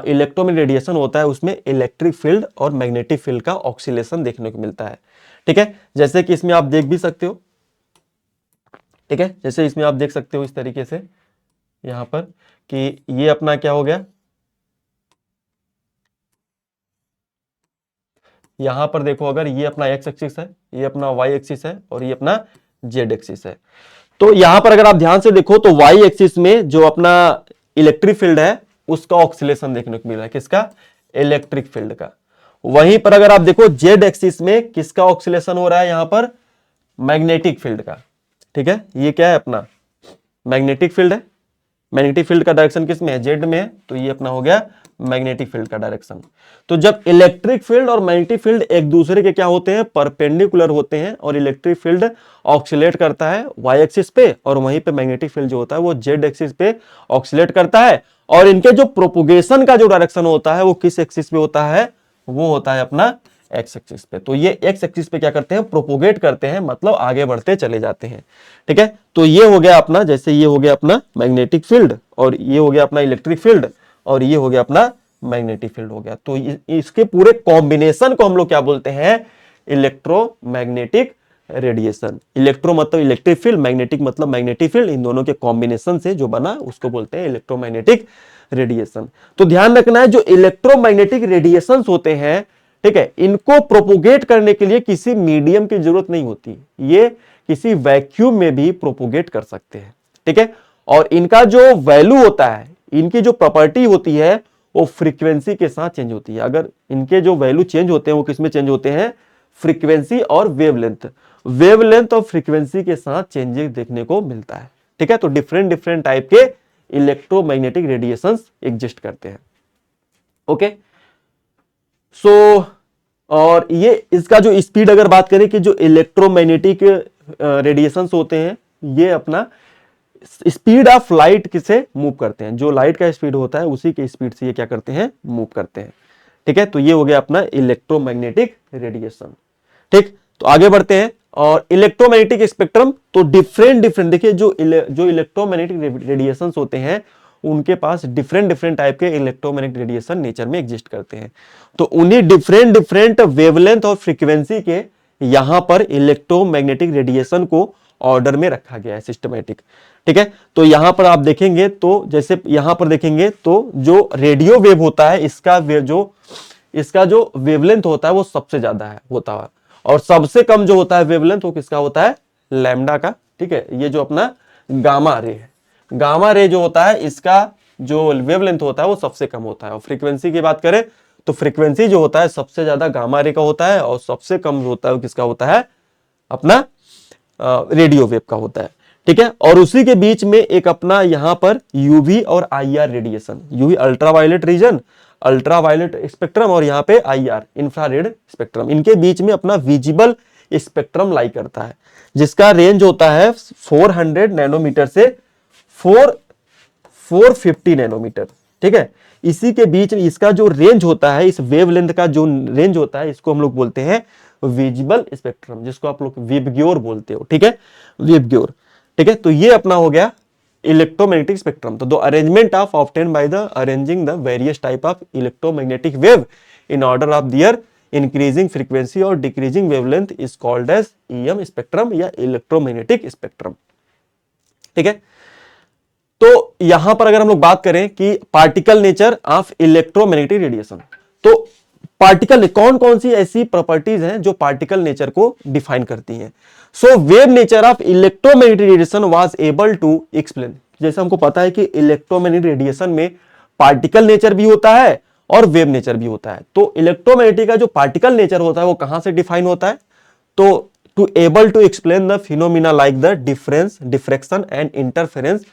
इलेक्ट्रोमैग्नेटिक रेडिएशन होता है उसमें इलेक्ट्रिक फील्ड और मैग्नेटिक फील्ड का ऑक्सीलेशन देखने को मिलता है। ठीक है, जैसे कि इसमें आप देख भी सकते हो। ठीक है, जैसे इसमें आप देख सकते हो इस तरीके से यहां पर कि ये अपना क्या हो गया, यहां पर देखो अगर ये अपना एक्स एक्सिस है, ये अपना वाई एक्सिस है, और ये अपना जेड एक्सिस है। तो यहां पर अगर आप ध्यान से देखो तो वाई एक्सिस में जो अपना इलेक्ट्रिक फील्ड है उसका ऑक्सीलेशन देखने को मिल रहा है, किसका, इलेक्ट्रिक फील्ड का। वहीं पर अगर आप देखो जेड एक्सिस में किसका ऑक्सीलेशन हो रहा है, यहां पर मैग्नेटिक फील्ड का। ठीक है, ये क्या है अपना मैग्नेटिक फील्ड है, मैग्नेटिक फील्ड का डायरेक्शन किस में है, जेड में है, तो ये अपना हो गया मैग्नेटिक फील्ड का डायरेक्शन। तो जब इलेक्ट्रिक फील्ड और मैग्नेटिक फील्ड एक दूसरे के क्या होते हैं, परपेंडिकुलर होते हैं, और इलेक्ट्रिक फील्ड ऑक्सीलेट करता है वाई एक्सिस पे, और वहीं पे मैग्नेटिक फील्ड जो होता है वो जेड एक्सिस पे ऑक्सीलेट करता है, और इनके जो प्रोपोगेशन का जो डायरेक्शन होता है वो किस एक्सिस पे होता है, वो होता है अपना एक्स एक्सिस पे। तो ये एक्स एक्सिस पे क्या करते हैं, प्रोपोगेट करते हैं, मतलब आगे बढ़ते चले जाते हैं। ठीक है, तो ये हो गया अपना, जैसे ये हो गया अपना मैग्नेटिक फील्ड, और ये हो गया अपना इलेक्ट्रिक फील्ड, और ये हो गया अपना मैग्नेटिक फील्ड हो गया। तो इसके पूरे कॉम्बिनेशन को हम लोग क्या बोलते हैं, इलेक्ट्रोमैग्नेटिक रेडिएशन। इलेक्ट्रो मतलब इलेक्ट्रिक फील्ड, मैग्नेटिक मतलब मैग्नेटिक फील्ड, इन दोनों के कॉम्बिनेशन से जो बना उसको बोलते हैं इलेक्ट्रोमैग्नेटिक रेडिएशन। तो ध्यान रखना है, जो इलेक्ट्रोमैग्नेटिक रेडिएशंस होते हैं, ठीक है, इनको प्रोपोगेट करने के लिए किसी मीडियम की जरूरत नहीं होती, ये किसी वैक्यूम में भी प्रोपोगेट कर सकते हैं। ठीक है, और इनका जो वैल्यू होता है, इनकी जो प्रॉपर्टी होती है, वो फ्रीक्वेंसी के साथ चेंज होती है। अगर इनके जो वैल्यू चेंज होते हैं वो किसमें चेंज होते हैं, फ्रीक्वेंसी और वेवलेंथ। वेवलेंथ और फ्रीक्वेंसी के साथ चेंजेस देखने को मिलता है। ठीक है, तो डिफरेंट डिफरेंट टाइप के इलेक्ट्रोमैग्नेटिक रेडिएशंस एग्जिस्ट करते हैं। ओके, सो और ये इसका जो स्पीड अगर बात करें कि जो इलेक्ट्रोमैग्नेटिक रेडिएशंस होते हैं, ये अपना स्पीड ऑफ लाइट किसे मूव करते हैं, जो लाइट का स्पीड होता है उसी के स्पीड से ये क्या करते हैं, मूव करते हैं। ठीक है, तो ये हो गया अपना इलेक्ट्रोमैग्नेटिक रेडिएशन। ठीक, तो आगे बढ़ते हैं, और इलेक्ट्रोमैग्नेटिक स्पेक्ट्रम, तो डिफरेंट डिफरेंट देखिए, जो इलेक्ट्रोमैग्नेटिक रेडिएशंस होते हैं उनके पास डिफरेंट डिफरेंट टाइप के इलेक्ट्रोमैग्नेटिक रेडिएशन नेचर में एग्जिस्ट करते हैं। तो उन्हीं डिफरेंट डिफरेंट वेवलेंथ और फ्रीक्वेंसी के यहां पर इलेक्ट्रोमैग्नेटिक रेडिएशन को ऑर्डर में रखा गया है, सिस्टमैटिक। ठीक है, तो यहां पर आप देखेंगे, तो जैसे यहां पर देखेंगे तो जो रेडियो वेव होता है, इसका जो वेवलेंथ होता है वो सबसे ज्यादा है होता है, और सबसे कम जो होता है वेवलेंथ वो किसका होता है, लैम्डा का। ठीक है, ये जो अपना गामा रे है, गामा रे जो होता है इसका जो वेवलेंथ होता है वो सबसे कम होता है। और फ्रीक्वेंसी की बात करें तो फ्रीक्वेंसी जो होता है सबसे ज्यादा गामा रे का होता है, और सबसे कम होता है वो किसका होता है, अपना रेडियो वेव का होता है। ठीक है, और उसी के बीच में एक अपना यहां पर यूवी और IR radiation, UV ultraviolet region, ultraviolet spectrum, और यहाँ पे आईआर इंफ्रारेड स्पेक्ट्रम, इनके बीच में अपना विजिबल स्पेक्ट्रम लाई करता है, जिसका रेंज होता है 400 नैनोमीटर से 450 नैनोमीटर। ठीक है, इसी के बीच में इसका जो रेंज होता है, इस वेवलेंथ का जो रेंज होता है, इसको हम लोग बोलते हैं विजिबल स्पेक्ट्रम, जिसको आप लोग विबग्योर बोलते हो। ठीक है, विबग्योर। ठीक है, तो ये अपना हो गया इलेक्ट्रोमैग्नेटिक स्पेक्ट्रम। तो the arrangement of obtain by the arranging the various type of electromagnetic wave in order of their increasing frequency और decreasing wavelength is called as EM spectrum या इलेक्ट्रोमैग्नेटिक स्पेक्ट्रम। ठीक है, तो यहां पर अगर हम लोग बात करें कि particle nature of electromagnetic radiation, तो पार्टिकल कौन कौन सी ऐसी प्रॉपर्टीज हैं जो पार्टिकल नेचर को डिफाइन करती हैं। So wave nature of electromagnetic radiation was able to explain, जैसे हमको पता है कि इलेक्ट्रोमैग्नेटिक रेडिएशन में पार्टिकल नेचर भी होता है और वेव नेचर भी होता है। तो इलेक्ट्रोमैग्नेटिक का जो पार्टिकल नेचर होता है वो कहां से डिफाइन होता है, तो to able to explain the phenomena like the difference, diffraction and interference.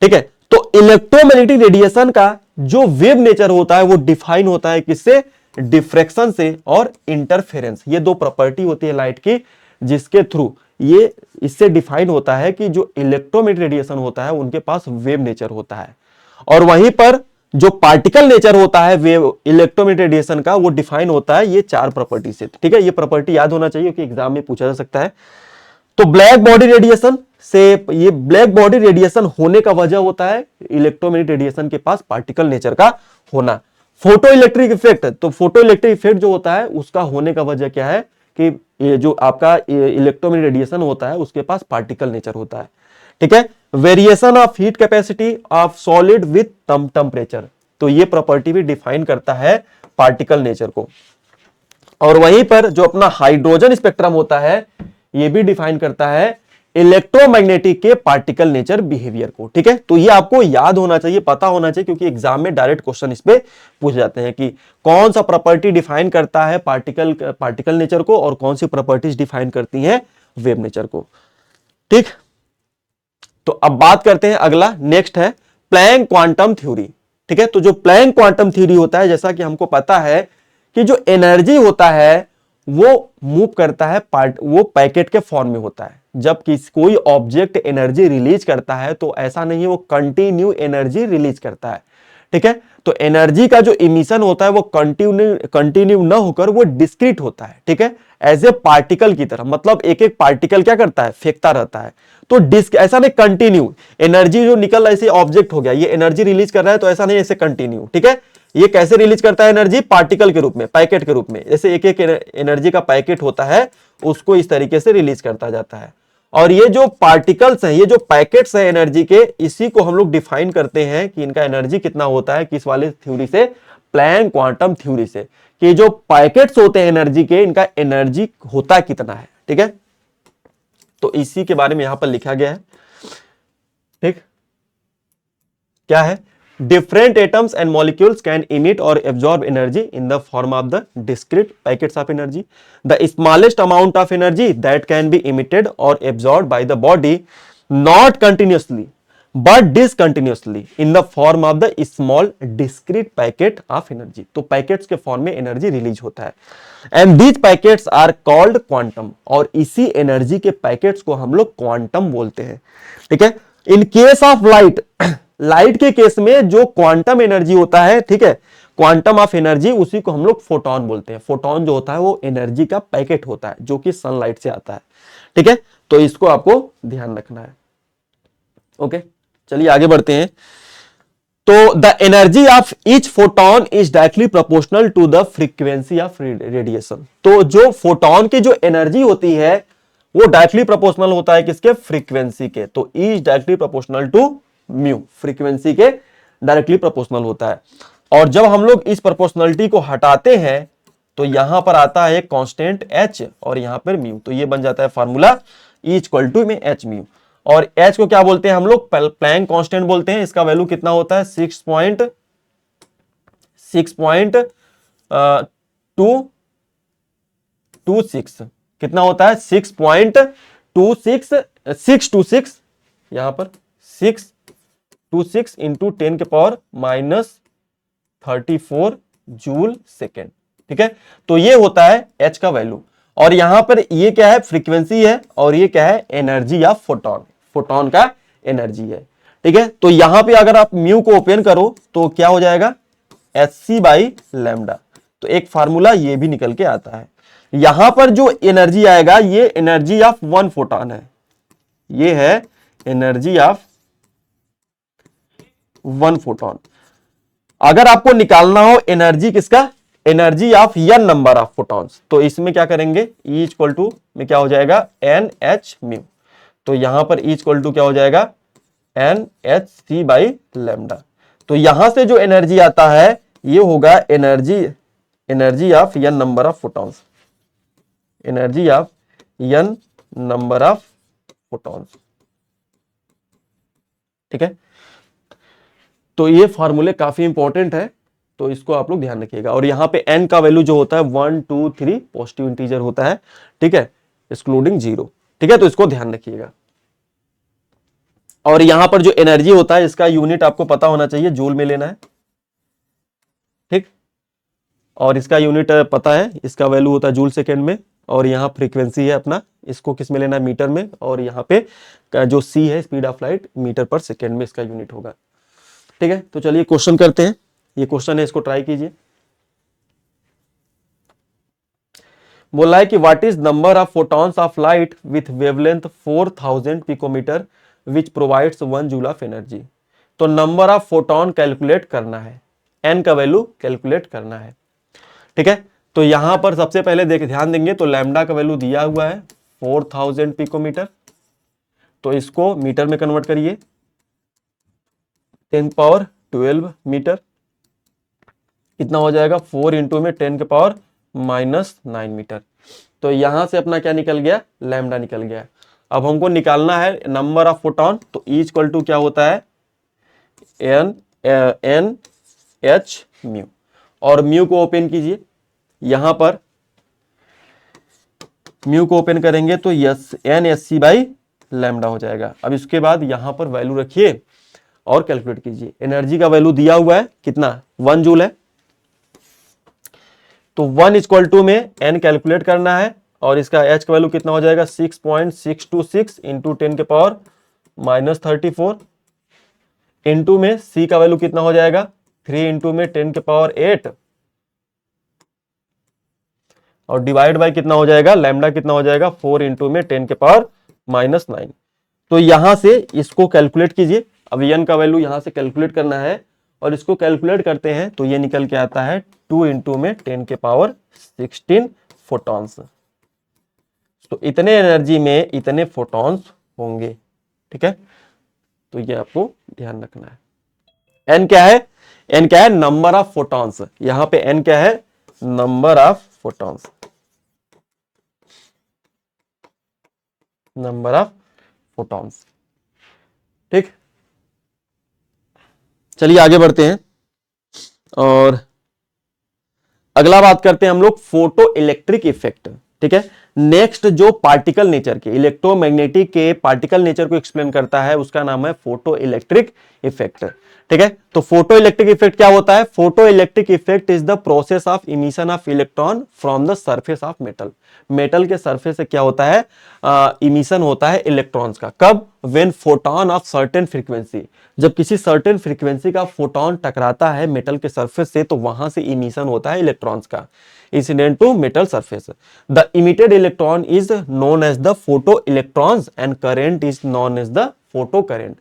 ठीक है, तो इलेक्ट्रोमैग्नेटिक रेडिएशन का जो वेव नेचर होता है वो डिफाइन होता है किससे, डिफ्रैक्शन से और इंटरफेरेंस। ये दो प्रॉपर्टी होती है लाइट की, जिसके थ्रू ये इससे डिफाइन होता है कि जो इलेक्ट्रोमैग्नेटिक रेडिएशन होता है उनके पास वेव नेचर होता है। और वहीं पर जो पार्टिकल नेचर होता है वेव इलेक्ट्रोमैग्नेटिक रेडिएशन का, वो डिफाइन होता है ये चार प्रॉपर्टी से। ठीक है, ये प्रॉपर्टी याद होना चाहिए कि एग्जाम में पूछा जा सकता है। तो ब्लैक बॉडी रेडिएशन से, ये ब्लैक बॉडी रेडिएशन होने का वजह होता है इलेक्ट्रोमैग्नेटिक रेडिएशन के पास पार्टिकल नेचर का होना। फोटो इलेक्ट्रिक इफेक्ट, तो फोटो इलेक्ट्रिक इफेक्ट जो होता है उसका होने का वजह क्या है कि ये जो आपका इलेक्ट्रोमैग्नेटिक रेडिएशन होता है उसके पास पार्टिकल नेचर होता है। ठीक है, variation of heat capacity of solid with temperature, तो ये प्रॉपर्टी भी डिफाइन करता है पार्टिकल नेचर को। और वहीं पर जो अपना हाइड्रोजन स्पेक्ट्रम होता है ये भी डिफाइन करता है इलेक्ट्रोमैग्नेटिक के पार्टिकल नेचर बिहेवियर को। ठीक है, तो ये आपको याद होना चाहिए, पता होना चाहिए, क्योंकि एग्जाम में डायरेक्ट क्वेश्चन इस पे पूछ जाते हैं कि कौन सा प्रॉपर्टी डिफाइन करता है पार्टिकल नेचर को और कौन सी प्रॉपर्टीज डिफाइन करती हैं वेव नेचर को। ठीक, तो अब बात करते हैं, अगला नेक्स्ट है प्लैंक क्वांटम थ्योरी। ठीक है, तो जो प्लैंक क्वांटम थ्योरी होता है, जैसा कि हमको पता है कि जो एनर्जी होता है वो मूव करता है वो पैकेट के फॉर्म में होता है। जब कोई ऑब्जेक्ट एनर्जी रिलीज करता है तो ऐसा नहीं है वो कंटिन्यू एनर्जी रिलीज करता है। ठीक है, तो एनर्जी का जो इमिशन होता है वो कंटिन्यू ना होकर वो डिस्क्रीट होता है, ठीक है, एज ए पार्टिकल की तरह। मतलब एक एक पार्टिकल क्या करता है, फेंकता रहता है। तो ऐसा नहीं कंटिन्यू एनर्जी जो निकल रहा है, ऐसे ऑब्जेक्ट हो गया, ये एनर्जी रिलीज कर रहा है, तो ऐसा नहीं ऐसे कंटिन्यू, ठीक है। ये कैसे रिलीज करता है एनर्जी, पार्टिकल के रूप में, पैकेट के रूप में। जैसे एक एक एनर्जी का पैकेट होता है उसको इस तरीके से रिलीज करता जाता है। और ये जो पार्टिकल्स हैं, ये जो पैकेट्स हैं एनर्जी के, इसी को हम लोग डिफाइन करते हैं कि इनका एनर्जी कितना होता है, किस वाले थ्योरी से, प्लैंक क्वांटम थ्योरी से, कि जो पैकेट्स होते हैं एनर्जी के, इनका एनर्जी होता कितना है, ठीक है। तो इसी के बारे में यहां पर लिखा गया है, ठीक। क्या है, different atoms and molecules can emit or absorb energy in the form of the discrete packets of energy. The smallest amount of energy that can be emitted or absorbed by the body, not continuously but discontinuously, in the form of the small discrete packet of energy. तो packets के form में energy release होता है, and these packets are called quantum. और इसी energy के packets को हम लोग क्वांटम बोलते हैं, ठीक है। In case of light, light के केस में जो क्वांटम एनर्जी होता है, ठीक है, क्वांटम ऑफ एनर्जी, उसी को हम लोग फोटोन बोलते हैं। फोटोन जो होता है वो एनर्जी का पैकेट होता है जो कि सनलाइट से आता है, ठीक है। तो इसको आपको ध्यान रखना है, ओके। चलिए आगे बढ़ते हैं। तो the energy of each photon is directly proportional to the frequency of radiation. तो जो फोटोन की जो एनर्जी होती है वो डायरेक्टली प्रोपोर्शनल होता है किसके, फ्रीक्वेंसी के। तो is directly proportional to mu, frequency के डायरेक्टली प्रोपोर्शनल होता है। और जब हम लोग इस प्रोपोर्शनलिटी को हटाते हैं तो यहां पर आता है कांस्टेंट h और यहां पर म्यू। तो ये बन जाता है फार्मूला E इक्वल टू में h म्यू। और h को क्या बोलते हैं हम लोग, प्लैंक कांस्टेंट बोलते हैं। इसका वैल्यू कितना होता है, 6.226। कितना होता है, 6.26 यहां पर 626 इंटू 10 के पावर -34 जूल सेकेंड, ठीक है। तो ये होता है h का वैल्यू। और यहां पर ये क्या है, फ्रीक्वेंसी है, और ये क्या है, एनर्जी या फोटोन, फोटोन का एनर्जी है, ठीक है। तो यहां पे अगर आप म्यू को ओपन करो तो क्या हो जाएगा, hc/λ। तो एक फार्मूला ये भी निकल के आता है। यहां पर जो एनर्जी आएगा ये एनर्जी ऑफ 1 फोटोन है, ये है एनर्जी ऑफ 1 फोटोन। अगर आपको निकालना हो एनर्जी किसका, energy of n number of photons, तो इसमें क्या करेंगे, E इक्वल टू में क्या हो जाएगा, NH म्यू। तो यहां पर E इक्वल टू क्या हो जाएगा, NHc/λ। तो यहां से जो एनर्जी आता है ये होगा energy of n number of photons, energy of n number of photons, ठीक है। तो ये फॉर्मूले काफी इंपॉर्टेंट है, तो इसको आप लोग ध्यान रखिएगा। और यहां पे n का वैल्यू जो होता है 1 2 3 पॉजिटिव इंटीजर होता है, ठीक है, एक्सक्लूडिंग 0, ठीक है। तो इसको ध्यान रखिएगा। और यहां पर जो एनर्जी होता है इसका यूनिट आपको पता होना चाहिए, जूल में लेना है, ठीक। और इसका यूनिट पता है, इसका वैल्यू होता है जूल सेकेंड में। और यहाँ फ्रीक्वेंसी है अपना, इसको किस में लेना है, मीटर में। और यहाँ पे जो c है, स्पीड ऑफ लाइट, मीटर पर सेकेंड में इसका यूनिट होगा, ठीक है। तो चलिए क्वेश्चन करते हैं। ये क्वेश्चन है, इसको ट्राई कीजिए। बोला है कि what is number of photons of light with wavelength 4000 picometre which provides 1 joule of energy. तो नंबर ऑफ फोटॉन कैलकुलेट करना है, n का वैल्यू कैलकुलेट करना है, ठीक है। तो यहां पर सबसे पहले ध्यान देंगे तो लैम्डा का वैल्यू दिया हुआ है 4000 पिकोमीटर। तो इसको मीटर में कन्वर्ट करिए, 10 पावर 12 मीटर। कितना हो जाएगा, 4 इंटू में 10 के पावर -9 मीटर। तो यहां से अपना क्या निकल गया, लैम्डा निकल गया। अब हमको निकालना है नंबर ऑफ फोटॉन। तो E इक्वल टू क्या होता है, NH म्यू। और म्यू को ओपन कीजिए, यहां पर म्यू को ओपन करेंगे तो NHc/λ हो जाएगा। अब इसके बाद यहां पर वैल्यू रखिए और कैलकुलेट कीजिए। एनर्जी का वैल्यू दिया हुआ है कितना, 1 जूल है। तो 1 इक्वल टू में n कैलकुलेट करना है, और इसका h का वैल्यू कितना हो जाएगा, 6.626 इंटू 10 के पावर -34 इंटू में c का वैल्यू कितना हो जाएगा, 3 इंटू में 10 के पावर 8 और डिवाइड बाय कितना हो जाएगा, लैम्डा कितना हो जाएगा, 4 इंटू में 10 के पावर -9। तो यहां से इसको कैलकुलेट कीजिए। अब n का वैल्यू यहां से कैलकुलेट करना है और इसको कैलकुलेट करते हैं तो ये निकल के आता है 2 इंटू में 10 के पावर 16 फोटॉन्स। तो इतने एनर्जी में इतने फोटॉन्स होंगे, ठीक है। तो ये आपको ध्यान रखना है। n क्या है, n क्या है, नंबर ऑफ फोटॉन्स। यहां पे n क्या है, number of photons, number of photons, ठीक। चलिए आगे बढ़ते हैं और अगला बात करते हैं हम लोग फोटो इलेक्ट्रिक इफेक्ट, ठीक है। नेक्स्ट जो पार्टिकल नेचर के, इलेक्ट्रोमैग्नेटिक के पार्टिकल नेचर को एक्सप्लेन करता है उसका नाम है फोटो इलेक्ट्रिक इफेक्ट, ठीक है। तो फोटो इलेक्ट्रिक इफेक्ट क्या होता है, photo electric effect is the process of emission of electron from the surface of metal. Metal के सरफेस से क्या होता है, इमिशन होता है इलेक्ट्रॉन्स का। कब, when photon of certain frequency, जब किसी सर्टेन फ्रीक्वेंसी का फोटोन टकराता है मेटल के सरफेस से तो वहां से इमिशन होता है इलेक्ट्रॉन्स का, incident to metal surface. The emitted electron is known as the photo electrons and current is known as the photo current,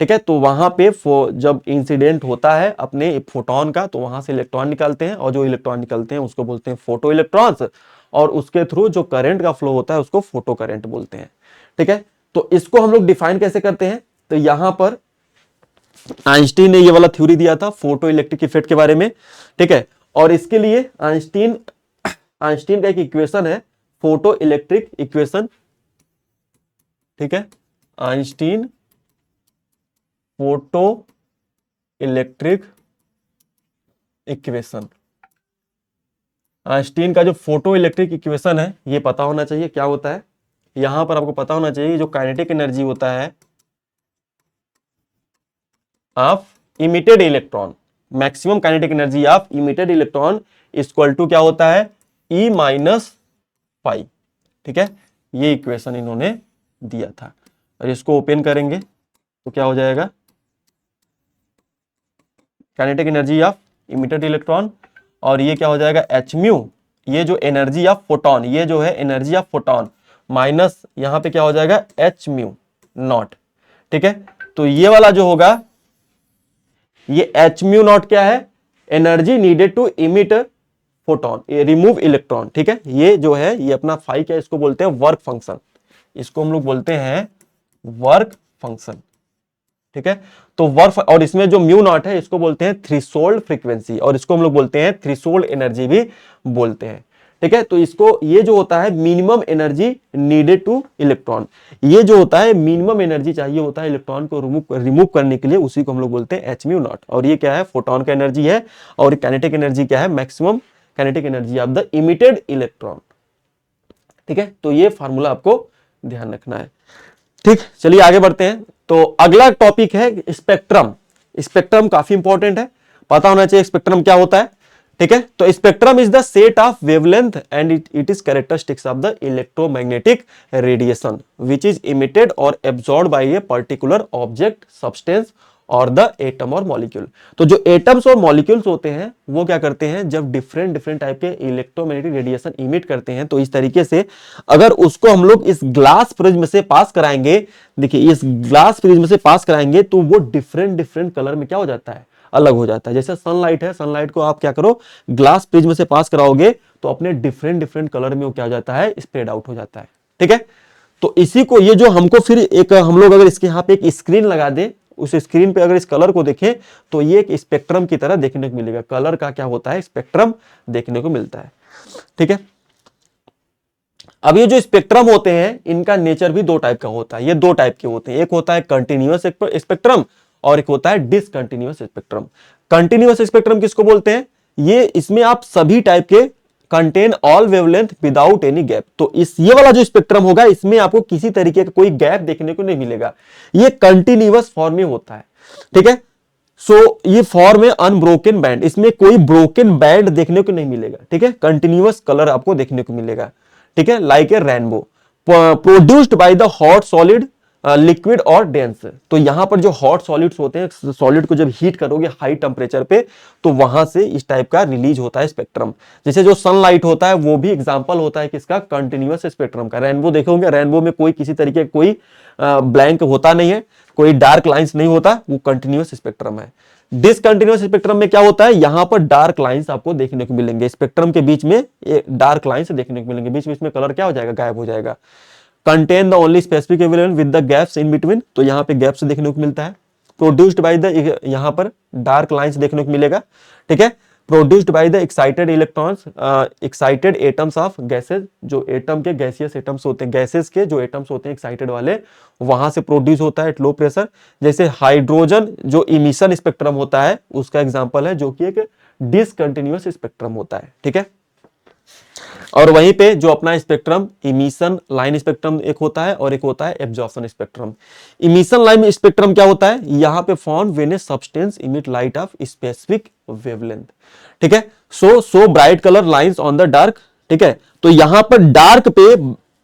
ठीक है। तो वहां पे जब इंसिडेंट होता है अपने फोटोन का तो वहां से इलेक्ट्रॉन निकलते हैं और जो इलेक्ट्रॉन निकलते हैं उसको बोलते हैं फोटो इलेक्ट्रॉन्स और उसके थ्रू जो करंट का फ्लो होता है उसको फोटो करंट बोलते हैं, ठीक है। तो इसको हम लोग डिफाइन कैसे करते हैं, तो यहां पर आइंस्टीन ने ये वाला थ्योरी दिया था फोटो इलेक्ट्रिक इफेक्ट के बारे में, ठीक है। और इसके लिए आइंस्टीन का एक इक्वेशन है फोटो इलेक्ट्रिक इक्वेशन, ठीक है। Einstein photo electric equation, Einstein का जो फोटो इलेक्ट्रिक इक्वेशन है ये पता होना चाहिए क्या होता है। यहां पर आपको पता होना चाहिए जो काइनेटिक एनर्जी होता है of emitted electron, maximum kinetic energy of emitted electron equal to क्या होता है, E माइनस पाई, ठीक है। ये इक्वेशन इन्होंने दिया था और इसको ओपन करेंगे तो क्या हो जाएगा, kinetic energy of emitted electron और ये क्या हो जाएगा एच म्यू, ये जो एनर्जी ऑफ फोटोन, ये जो है एनर्जी ऑफ फोटोन माइनस यहां पे क्या हो जाएगा एच म्यू नॉट, ठीक है। तो ये वाला जो होगा ये एच म्यू नॉट क्या है, energy needed to emit photon, remove electron, ठीक है। ये जो है ये अपना फाई क्या, इसको बोलते हैं वर्क फंक्शन, इसको हम लोग बोलते हैं वर्क फंक्शन, ठीक है। तो वर्क और इसमें जो म्यू नॉट है इसको बोलते हैं थ्रेशोल्ड फ्रीक्वेंसी और इसको हम लोग बोलते हैं थ्रेशोल्ड एनर्जी भी बोलते हैं, ठीक है। तो इसको ये जो होता है minimum energy needed two electron, ये जो होता है मिनिमम एनर्जी चाहिए होता है इलेक्ट्रॉन को रिमूव करने के लिए, उसी को हम लोग बोलते हैं एच म्यू नॉट। और ये क्या है, फोटोन का एनर्जी है और काइनेटिक एनर्जी क्या है, maximum kinetic energy of the emitted electron, ठीक है। तो ये फार्मूला आपको ध्यान रखना है, ठीक। चलिए आगे बढ़ते हैं। तो अगला टॉपिक है स्पेक्ट्रम। स्पेक्ट्रम काफी इंपॉर्टेंट है, पता होना चाहिए स्पेक्ट्रम क्या होता है, ठीक है। तो spectrum is the set of wavelength and it is characteristics of the electromagnetic radiation which is emitted और absorbed by a particular object, substance और द एटम और मॉलिक्यूल। तो जो एटम्स और मॉलिक्यूल्स होते हैं वो क्या करते हैं, जब डिफरेंट टाइप के इलेक्ट्रोमैग्नेटिक रेडिएशन इमिट करते हैं तो इस तरीके से अगर उसको हम लोग इस ग्लास प्रिज्म से पास कराएंगे, देखिए इस ग्लास प्रिज्म से पास कराएंगे तो वो डिफरेंट कलर में क्या हो जाता है, अलग हो जाता है। जैसे सनलाइट है, सनलाइट को आप क्या करो ग्लास प्रिज्म से पास कराओगे तो अपने डिफरेंट कलर में वो क्या हो जाता है, स्प्रेड आउट हो जाता है, ठीक है। तो इसी को ये जो हमको फिर एक हम लोग अगर इसके यहाँ पे एक स्क्रीन लगा दे, उस स्क्रीन पे अगर इस कलर को देखें तो ये एक स्पेक्ट्रम की तरह देखने को मिलेगा, कलर का क्या होता है, स्पेक्ट्रम देखने को मिलता है, ठीक है। अब ये जो स्पेक्ट्रम होते हैं इनका नेचर भी दो टाइप का होता है, ये दो टाइप के होते हैं, एक होता है कंटिन्यूअस स्पेक्ट्रम और एक होता है डिसकंटिन्यूअस स्पेक्ट्रम। कंटिन्यूअस स्पेक्ट्रम किसको बोलते हैं, ये इसमें आप सभी टाइप के contain all wavelength without any gap. तो इस ये वाला जो स्पेक्ट्रम होगा इसमें आपको किसी तरीके का कोई गैप देखने को नहीं मिलेगा, ये कंटिन्यूअस फॉर्म में होता है, ठीक है। सो ये फॉर्म है अनब्रोकन बैंड, इसमें कोई ब्रोकन बैंड देखने को नहीं मिलेगा, ठीक है। कंटिन्यूअस कलर आपको देखने को मिलेगा, ठीक है, like a rainbow produced by the hot solid liquid और डेंस। तो यहां पर जो हॉट सॉलिड्स होते हैं, सॉलिड को जब हीट करोगे हाई टेम्परेचर पे तो वहां से इस टाइप का रिलीज होता है स्पेक्ट्रम। जैसे जो सनलाइट होता है वो भी एग्जांपल होता है किसका, कंटिन्यूअस स्पेक्ट्रम का। रेनबो देखोगे, रेनबो में कोई किसी तरीके कोई ब्लैंक होता नहीं है, कोई डार्क लाइंस नहीं होता, वो कंटिन्यूअस स्पेक्ट्रम है। डिसकंटिन्यूअस स्पेक्ट्रम में क्या होता है, यहां पर डार्क लाइंस आपको देखने को मिलेंगे, स्पेक्ट्रम के बीच में डार्क लाइंस देखने को मिलेंगे, बीच बीच में कलर क्या हो जाएगा, गायब हो जाएगा। Contain the only specific wavelength with the gaps in between, तो यहां पे गैप्स देखने को मिलता है। प्रोड्यूस्ड बाय द, यहां पर डार्क लाइंस देखने को मिलेगा, ठीक है। Produced by the excited electrons, excited atoms of gases, जो एटम के गैसियस एटम्स होते हैं, गैसेस के जो एटम्स होते हैं एक्साइटेड वाले, वहां से प्रोड्यूस होता है एट लो प्रेशर। जैसे हाइड्रोजन जो इमिशन स्पेक्ट्रम होता है उसका एग्जांपल है, जो कि एक डिसकंटिन्यूअस स्पेक्ट्रम होता है, ठीक है। और वहीं पे जो अपना स्पेक्ट्रम इमिशन लाइन स्पेक्ट्रम एक होता है और एक होता है absorption spectrum. Emission line spectrum क्या होता है, यहां पे form when a substance emit light of specific wavelength, ठीक है। So bright colour lines on the dark, ठीक है। तो यहां पर डार्क पे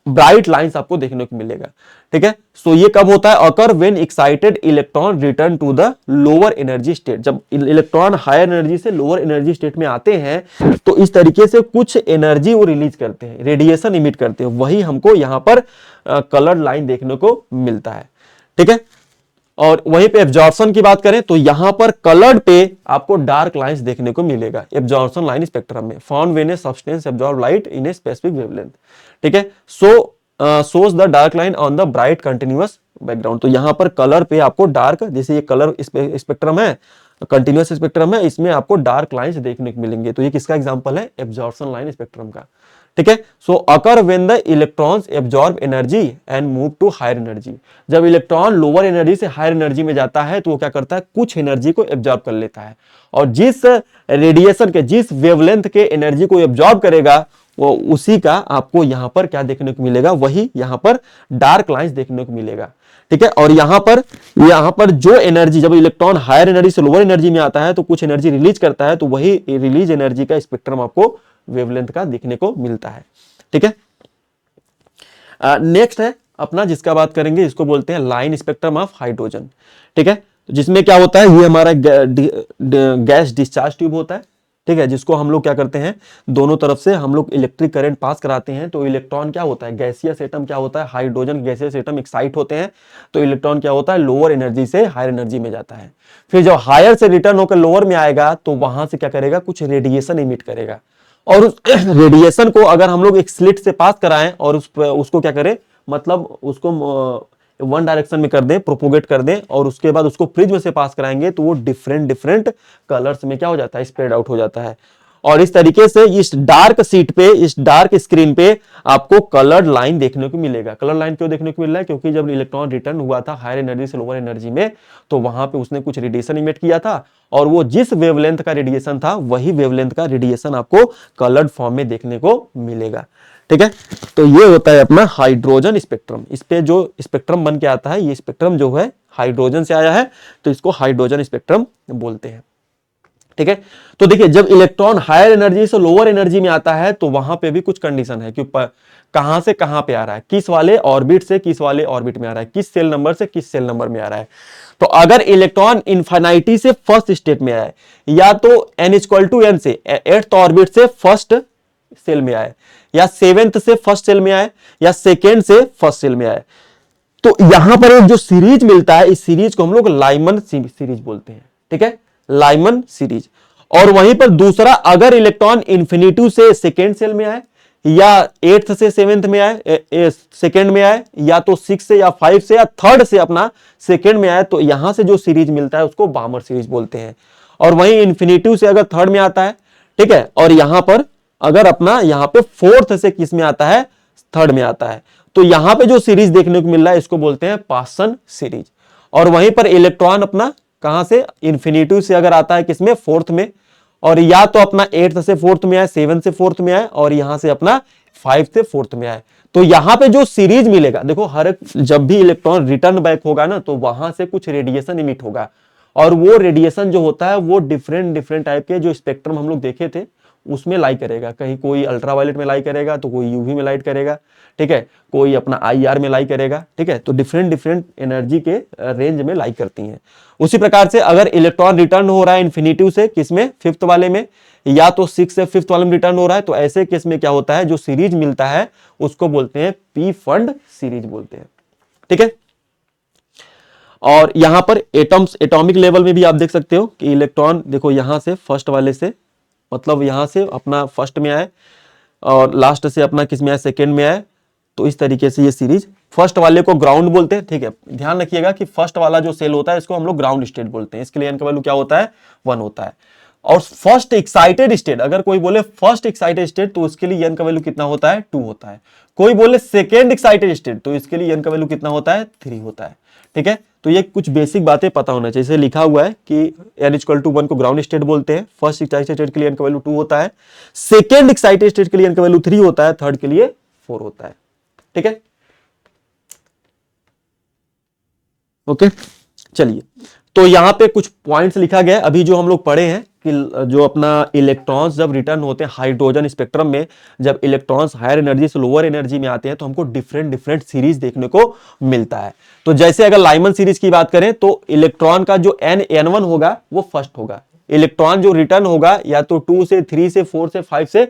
ब्राइट लाइंस आपको देखने को मिलेगा, ठीक है। सो ये कब होता है, occur when excited electron return to the lower energy state, जब इलेक्ट्रॉन हायर एनर्जी से लोअर एनर्जी स्टेट में आते हैं तो इस तरीके से कुछ एनर्जी वो रिलीज करते हैं, रेडिएशन इमिट करते हैं, वही हमको यहां पर कलर्ड लाइन देखने को मिलता है, ठीक है। और वहीं पे एब्जॉर्प्शन की बात करें तो यहां पर कलर्ड पे आपको डार्क लाइंस देखने को मिलेगा एब्जॉर्प्शन लाइन स्पेक्ट्रम में, found when a substance absorb light in a specific wavelength, ठीक है। Shows the dark line on the bright continuous background. तो यहां पर कलर पे आपको डार्क, जैसे ये कलर स्पेक्ट्रम है, कंटिन्यूअस स्पेक्ट्रम है, इसमें आपको डार्क लाइंस देखने को मिलेंगे। तो ये किसका एग्जांपल है, एब्जॉर्प्शन लाइन स्पेक्ट्रम का, ठीक है। So occur when the electrons absorb energy and move to higher energy, जब इलेक्ट्रॉन लोअर एनर्जी से हायर एनर्जी में जाता है तो वो क्या करता है, कुछ एनर्जी को एब्जॉर्ब कर लेता है, और जिस रेडिएशन के, जिस वेवलेंथ के एनर्जी को एब्जॉर्ब करेगा वो उसी का आपको यहां पर क्या देखने को मिलेगा, वही यहां पर डार्क लाइंस देखने को मिलेगा, ठीक है। और यहां पर जो एनर्जी, जब इलेक्ट्रॉन हायर एनर्जी से लोअर एनर्जी में आता है तो कुछ एनर्जी रिलीज करता है, तो वही रिलीज एनर्जी का स्पेक्ट्रम आपको वेवलेंथ का देखने को मिलता है, ठीक है। नेक्स्ट है अपना जिसका बात करेंगे, इसको बोलते हैं लाइन स्पेक्ट्रम ऑफ हाइड्रोजन, ठीक है। जिसमें क्या होता है, ये हमारा गैस डिस्चार्ज ट्यूब होता है, ठीक है, जिसको हम लोग क्या करते हैं, दोनों तरफ से हम लोग इलेक्ट्रिक करंट पास कराते हैं। तो इलेक्ट्रॉन क्या होता है, गैसियस एटम क्या होता है, हाइड्रोजन गैसियस एटम एक्साइट होते हैं, तो इलेक्ट्रॉन क्या होता है, लोअर एनर्जी से हायर एनर्जी में जाता है। फिर जब हायर से रिटर्न होकर लोअर में आएगा तो वहां से क्या करेगा, कुछ रेडिएशन इमिट करेगा, और उस रेडिएशन को अगर हम लोग एक स्लिट से पास कराएं और उसको क्या करें, मतलब उसको वन डायरेक्शन में कर दें, प्रोपोगेट कर दें, और उसके बाद उसको प्रिज्म से पास कराएंगे तो वो डिफरेंट कलर्स में क्या हो जाता है, स्प्रेड आउट हो जाता है। और इस तरीके से इस डार्क सीट पे, इस डार्क स्क्रीन पे आपको कलर्ड लाइन देखने को मिलेगा। कलर लाइन क्यों देखने को मिल रहा है, क्योंकि जब इलेक्ट्रॉन रिटर्न हुआ था हायर एनर्जी से लोअर एनर्जी में तो वहां पे उसने कुछ रेडिएशन इमिट किया था, और वो जिस वेवलेंथ का रेडिएशन था वही वेवलेंथ का रेडिएशन आपको कलर्ड फॉर्म में देखने को मिलेगा, ठीक है। तो ये होता है अपना हाइड्रोजन स्पेक्ट्रम। इस पे जो स्पेक्ट्रम बन के आता है, ये स्पेक्ट्रम जो है हाइड्रोजन से आया है, तो इसको हाइड्रोजन स्पेक्ट्रम बोलते हैं, ठीक है। तो देखिए, जब इलेक्ट्रॉन हायर एनर्जी से लोअर एनर्जी में आता है तो वहां पे भी कुछ कंडीशन है कि कहां से कहां पे आ रहा है, किस वाले ऑर्बिट से किस वाले ऑर्बिट में आ रहा है, किस सेल नंबर से किस सेल नंबर में आ रहा है। तो अगर इलेक्ट्रॉन इन्फिनिटी से फर्स्ट स्टेट में आए, या तो n=n से 8th ऑर्बिट से फर्स्ट सेल में आए, या 7th से फर्स्ट सेल में आए, या सेकेंड से फर्स्ट सेल में आए, तो यहां पर एक जो सीरीज मिलता है, इस सीरीज को हम लोग लाइमन सीरीज बोलते हैं, ठीक है, लाइमन सीरीज। और वहीं पर दूसरा, अगर इलेक्ट्रॉन इन्फिनिटी से सेकेंड सेल में आए, या 8th से 7th में आए, सेकेंड में आए, या तो 6 से या 5 से या थर्ड से अपना सेकेंड में आए, तो यहां से जो सीरीज मिलता है उसको बामर सीरीज बोलते हैं। और वहीं इन्फिनिटी से अगर थर्ड में आता है, ठीक है, और यहां पर अगर अपना यहां पे फोर्थ से किस में आता है, थर्ड में आता है, तो यहां पे जो सीरीज देखने को मिल रहा है इसको बोलते हैं पासन सीरीज। और वहीं पर इलेक्ट्रॉन अपना कहां से, इन्फिनिटी से अगर आता है किसमें, फोर्थ में, और या तो अपना 8th से 4th में आए, 7 से 4th में आए, और यहां से अपना 5 से 4th में आए, तो यहां पे जो सीरीज मिलेगा, देखो हर एक जब भी इलेक्ट्रॉन रिटर्न बैक होगा ना तो वहां से कुछ रेडिएशन इमिट होगा, और वो रेडिएशन जो होता है वो डिफरेंट टाइप के जो स्पेक्ट्रम हम लोग देखे थे उसमें लाई करेगा, कहीं कोई अल्ट्रावायलेट में लाई करेगा तो कोई यूवी में लाइट करेगा, ठीक है, कोई अपना आईआर में लाई करेगा, ठीक है। तो डिफरेंट डिफरेंट एनर्जी के रेंज में लाई करती हैं। उसी प्रकार से अगर इलेक्ट्रॉन रिटर्न हो रहा है इन्फिनिटिव से, किसमें, फिफ्थ वाले में, या तो 6 से फिफ्थ वाले में रिटर्न हो रहा है, तो ऐसे केस में क्या होता है, जो सीरीज मिलता है उसको बोलते हैं पी फंड सीरीज बोलते हैं, ठीक है। और यहां पर एटम्स, एटॉमिक लेवल में भी आप देख सकते हो कि इलेक्ट्रॉन देखो यहां से फर्स्ट वाले से, मतलब यहां से अपना फर्स्ट में आए और लास्ट से अपना किस में आए, सेकेंड में आए। तो इस तरीके से ये सीरीज, फर्स्ट वाले को ग्राउंड बोलते हैं, ठीक है। ध्यान रखिएगा कि फर्स्ट वाला जो सेल होता है इसको हम लोग ग्राउंड स्टेट बोलते हैं, इसके लिए एन का वैल्यू क्या होता है, 1 होता है। और फर्स्ट एक्साइटेड स्टेट, अगर कोई बोले फर्स्ट एक्साइटेड स्टेट तो उसके लिए एन का वैल्यू कितना होता है, 2 होता है। कोई बोले सेकेंड एक्साइटेड स्टेट तो इसके लिए एन का वैल्यू कितना होता है, 3 होता है, ठीक है। तो ये कुछ बेसिक बातें पता होना चाहिए। जैसे लिखा हुआ है कि n इक्वल टू 1 को ग्राउंड स्टेट बोलते हैं, फर्स्ट एक्साइटेड स्टेट के लिए n का वैल्यू 2 होता है, सेकेंड एक्साइटेड स्टेट के लिए n का वैल्यू 3 होता है, थर्ड के लिए 4 होता है, ठीक है। ओके, चलिए, तो यहां पे कुछ पॉइंट्स लिखा गया है। अभी जो हम लोग पढ़े हैं कि जो अपना इलेक्ट्रॉन्स जब रिटर्न होते हैं हाइड्रोजन स्पेक्ट्रम में, जब इलेक्ट्रॉन्स हायर एनर्जी से लोअर एनर्जी में आते हैं तो हमको डिफरेंट डिफरेंट सीरीज देखने को मिलता है। तो जैसे अगर लाइमन सीरीज की बात करें तो इलेक्ट्रॉन का जो n1 होगा वो फर्स्ट होगा। इलेक्ट्रॉन जो रिटर्न होगा या तो 2 से 3 से 4 से 5 से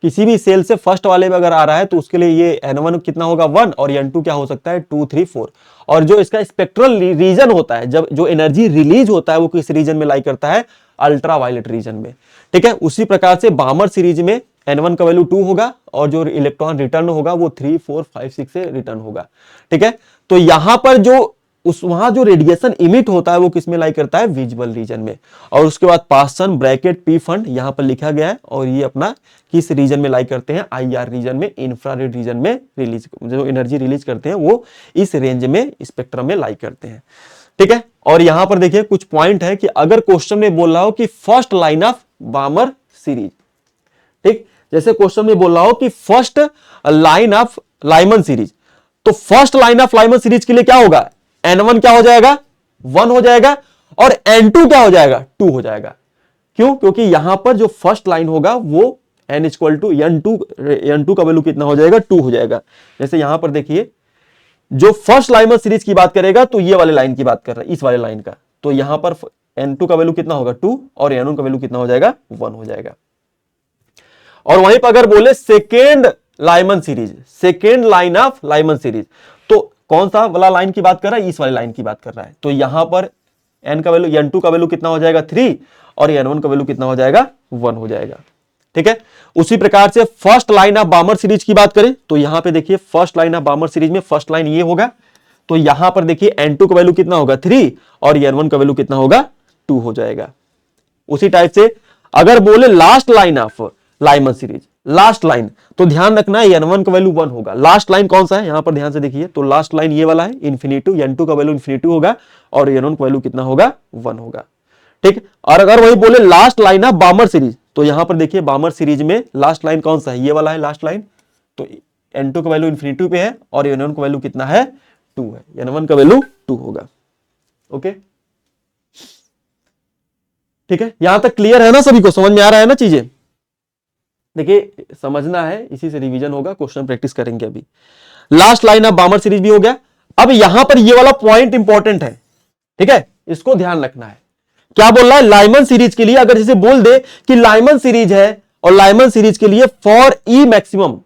किसी भी सेल से फर्स्ट वाले में अगर आ रहा है तो उसके लिए ये n1 कितना होगा, 1, और n2 क्या हो सकता है, 2, 3, 4। और जो इसका स्पेक्ट्रल रीजन होता है, जब जो एनर्जी रिलीज होता है वो किस रीजन में लाई करता है, अल्ट्रावायलेट रीजन में, ठीक है। उसी प्रकार से बामर सीरीज में n1 का वैल्यू 2 होगा और जो इलेक्ट्रॉन रिटर्न होगा वो 3, 4, 5, 6 से रिटर्न होगा, ठीक है। तो यहां पर जो वहां जो रेडिएशन इमिट होता है वो किसमें लाई करता है, विजिबल रीजन में। और उसके बाद पासन ब्रैकेट पी फंड यहां पर लिखा गया है, और ये अपना किस रीजन में लाई करते हैं, आईआर रीजन में, इंफ्रारेड रीजन में रिलीज, जो एनर्जी रिलीज करते हैं वो इस रेंज में, स्पेक्ट्रम में लाई करते हैं, ठीक है। और यहां पर देखिए कुछ पॉइंट है कि अगर क्वेश्चन में बोल रहा हो कि first line of Balmer series, ठीक, जैसे क्वेश्चन में बोल रहा हो कि first line of Lyman series, तो first line of Lyman series के लिए क्या होगा, n1 क्या हो जाएगा, 1 हो जाएगा, और n2 क्या हो जाएगा, 2 हो जाएगा। क्यों, क्योंकि यहां पर जो फर्स्ट लाइन होगा वो n इक्वल टू n2 का वैल्यू कितना हो जाएगा, 2 हो जाएगा। जैसे यहां पर देखिए जो फर्स्ट लाइमन सीरीज की बात करेगा तो ये वाले लाइन की बात कर रहा है, इस वाले लाइन का, तो यहां पर n2 का वैल्यू कितना होगा, 2, और n1 का वैल्यू कितना हो जाएगा, 1 हो जाएगा। और वहीं पर अगर बोले second Lyman series, second line of Lyman series, तो कौन सा वाला लाइन की बात कर रहा है, इस वाले लाइन की बात कर रहा है। तो यहां पर n का वैल्यू, n2 का वैल्यू कितना हो जाएगा, 3, और n1 का वैल्यू कितना हो जाएगा, 1 हो जाएगा, ठीक है। उसी प्रकार से first line of Balmer series की बात करें तो यहां पे देखिए first line of Balmer series में फर्स्ट लाइन ये होगा, तो यहां पर देखिए n2 का वैल्यू कितना होगा, 3, और n1 का वैल्यू कितना होगा, 2 हो जाएगा। उसी टाइप से अगर बोले last line of Lyman series, last line, तो ध्यान रखना है n1 का वैल्यू 1 होगा। लास्ट लाइन कौन सा है, यहां पर ध्यान से देखिए, तो लास्ट लाइन ये वाला है, इन्फिनिटी, n2 का वैल्यू इन्फिनिटी होगा और n1 का वैल्यू कितना होगा, 1 होगा, ठीक। और अगर वही बोले last line of Balmer series, तो यहां पर देखिए बामर सीरीज में लास्ट लाइन कौन सा है, ये वाला है लास्ट लाइन, तो n2 का वैल्यू इन्फिनिटी पे है और n1 का वैल्यू कितना है, 2 है, n1 का वैल्यू 2 होगा, ओके, ठीक है। यहां तक क्लियर है ना, सभी को समझ में आ रहा है ना चीजें। देखिए समझना है, इसी से रिवीजन होगा, क्वेश्चन प्रैक्टिस करेंगे। अभी last line of Balmer series भी हो गया। अब यहां पर ये वाला पॉइंट इंपॉर्टेंट है, ठीक है, इसको ध्यान रखना है। क्या बोल रहा है, लाइमन सीरीज के लिए अगर जैसे बोल दे कि लाइमन सीरीज है और लाइमन सीरीज के लिए फॉर ई मैक्सिमम,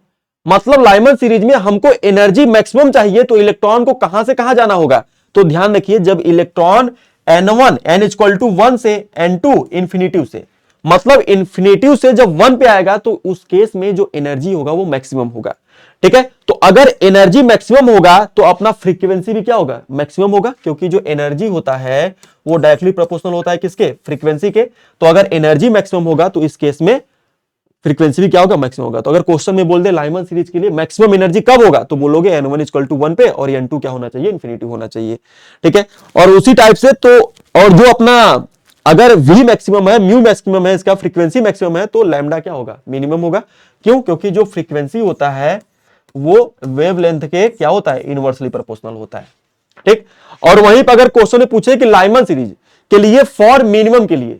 मतलब लाइमन सीरीज में हमको एनर्जी मैक्सिमम चाहिए, तो इलेक्ट्रॉन को कहां से कहां जाना होगा, तो ध्यान रखिए जब electron n1 n equal to 1 से n2 इंफिनिटिव से, मतलब इंफिनिटिव से जब 1 पे आएगा तो उस केस में जो एनर्जी होगा वो मैक्सिमम होगा, ठीक है। तो अगर एनर्जी मैक्सिमम होगा तो अपना फ्रीक्वेंसी भी क्या होगा, मैक्सिमम होगा, क्योंकि जो एनर्जी होता है वो डायरेक्टली प्रोपोर्शनल होता है किसके, फ्रीक्वेंसी के। तो अगर एनर्जी मैक्सिमम होगा तो इस केस में फ्रीक्वेंसी भी क्या होगा, मैक्सिमम होगा। तो अगर क्वेश्चन में बोल दे लाइमन सीरीज के लिए मैक्सिमम एनर्जी कब होगा, तो बोलोगे n1 इक्वल टू 1 पे और n2 क्या होना चाहिए, इन्फिनिटी होना चाहिए, ठीक है। और उसी टाइप से तो और जो अपना अगर v मैक्सिमम है, म्यू मैक्सिमम है, इसका फ्रीक्वेंसी मैक्सिमम है, तो लैम्डा क्या होगा, मिनिमम होगा। क्यों, क्योंकि जो फ्रीक्वेंसी होता है वो वेवलेंथ के क्या होता है, इनवर्सली प्रोपोर्शनल होता है, ठीक। और वहीं पर अगर क्वेश्चन में पूछे कि लाइमन सीरीज के लिए फॉर मिनिमम के लिए,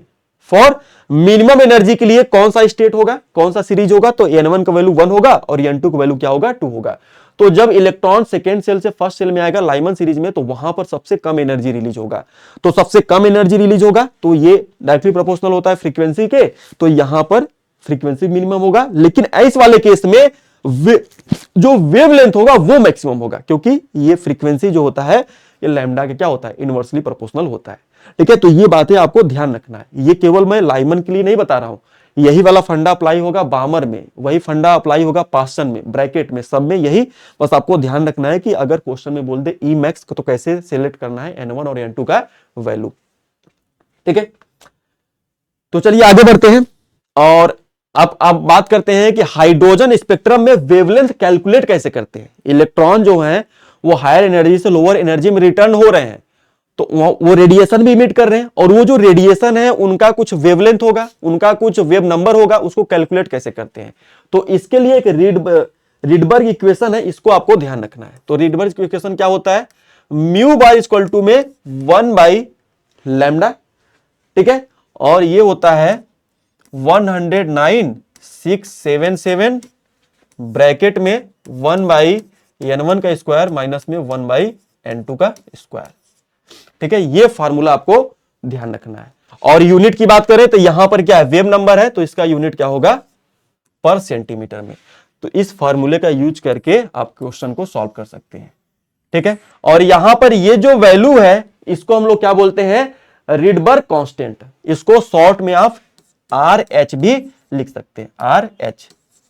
फॉर मिनिमम एनर्जी के लिए कौन सा स्टेट होगा, कौन सा सीरीज होगा, तो n1 का वैल्यू 1 होगा और n2 का वैल्यू क्या होगा, 2 होगा। तो जब इलेक्ट्रॉन सेकेंड सेल से फर्स्ट सेल में आएगा लाइमन सीरीज में, तो वहां पर सबसे कम एनर्जी रिलीज होगा। तो सबसे कम एनर्जी रिलीज होगा तो ये डायरेक्टली प्रोपोर्शनल होता है फ्रीक्वेंसी के, तो यहां पर फ्रीक्वेंसी मिनिमम होगा। लेकिन इस वाले केस में जो वेवलेंथ होगा वो मैक्सिमम होगा, क्योंकि ये फ्रीक्वेंसी जो होता है ये लैम्डा के क्या होता है, इनवर्सली प्रोपोर्शनल होता है। ठीक है, तो ये बातें आपको ध्यान रखना है। ये केवल मैं लाइमन के लिए नहीं बता रहा हूं, यही वाला फंडा अप्लाई होगा बामर में, वही फंडा अप्लाई होगा पास्टन में, ब्रैकेट में, सब में यही बस आपको ध्यान रखना है कि अगर क्वेश्चन में बोल दे ई मैक्स तो कैसे सिलेक्ट करना है n1 और n2 का वैल्यू। ठीक है, तो चलिए आगे बढ़ते हैं और अब बात करते हैं कि हाइड्रोजन स्पेक्ट्रम में वेवलेंथ कैलकुलेट कैसे करते हैं। इलेक्ट्रॉन जो है वो हायर एनर्जी से लोअर एनर्जी में रिटर्न हो रहे हैं, तो वो रेडिएशन भी इमिट कर रहे हैं, और वो जो रेडिएशन है उनका कुछ वेवलेंथ होगा, उनका कुछ वेव नंबर होगा, उसको कैलकुलेट कैसे करते हैं। तो इसके लिए एक रीडबर्ग इक्वेशन है, इसको आपको ध्यान रखना है। तो रीडबर्ग इक्वेशन क्या होता है, म्यू बार इक्वल टू में 1/λ। ठीक है, और ये होता है 109,677 ब्रैकेट में 1/n1 का स्क्वायर माइनस में 1/n2 का स्क्वायर। ठीक है, ये फार्मूला आपको ध्यान रखना है। और यूनिट की बात करें तो यहां पर क्या है, वेव नंबर है, तो इसका यूनिट क्या होगा, पर सेंटीमीटर में। तो इस फार्मूले का यूज करके आप क्वेश्चन को सॉल्व कर सकते हैं। ठीक है, और यहां पर ये जो वैल्यू है इसको हम लोग क्या बोलते हैं, रीडबर्ग कांस्टेंट। इसको शॉर्ट में आप RH भी लिख सकते हैं, RH।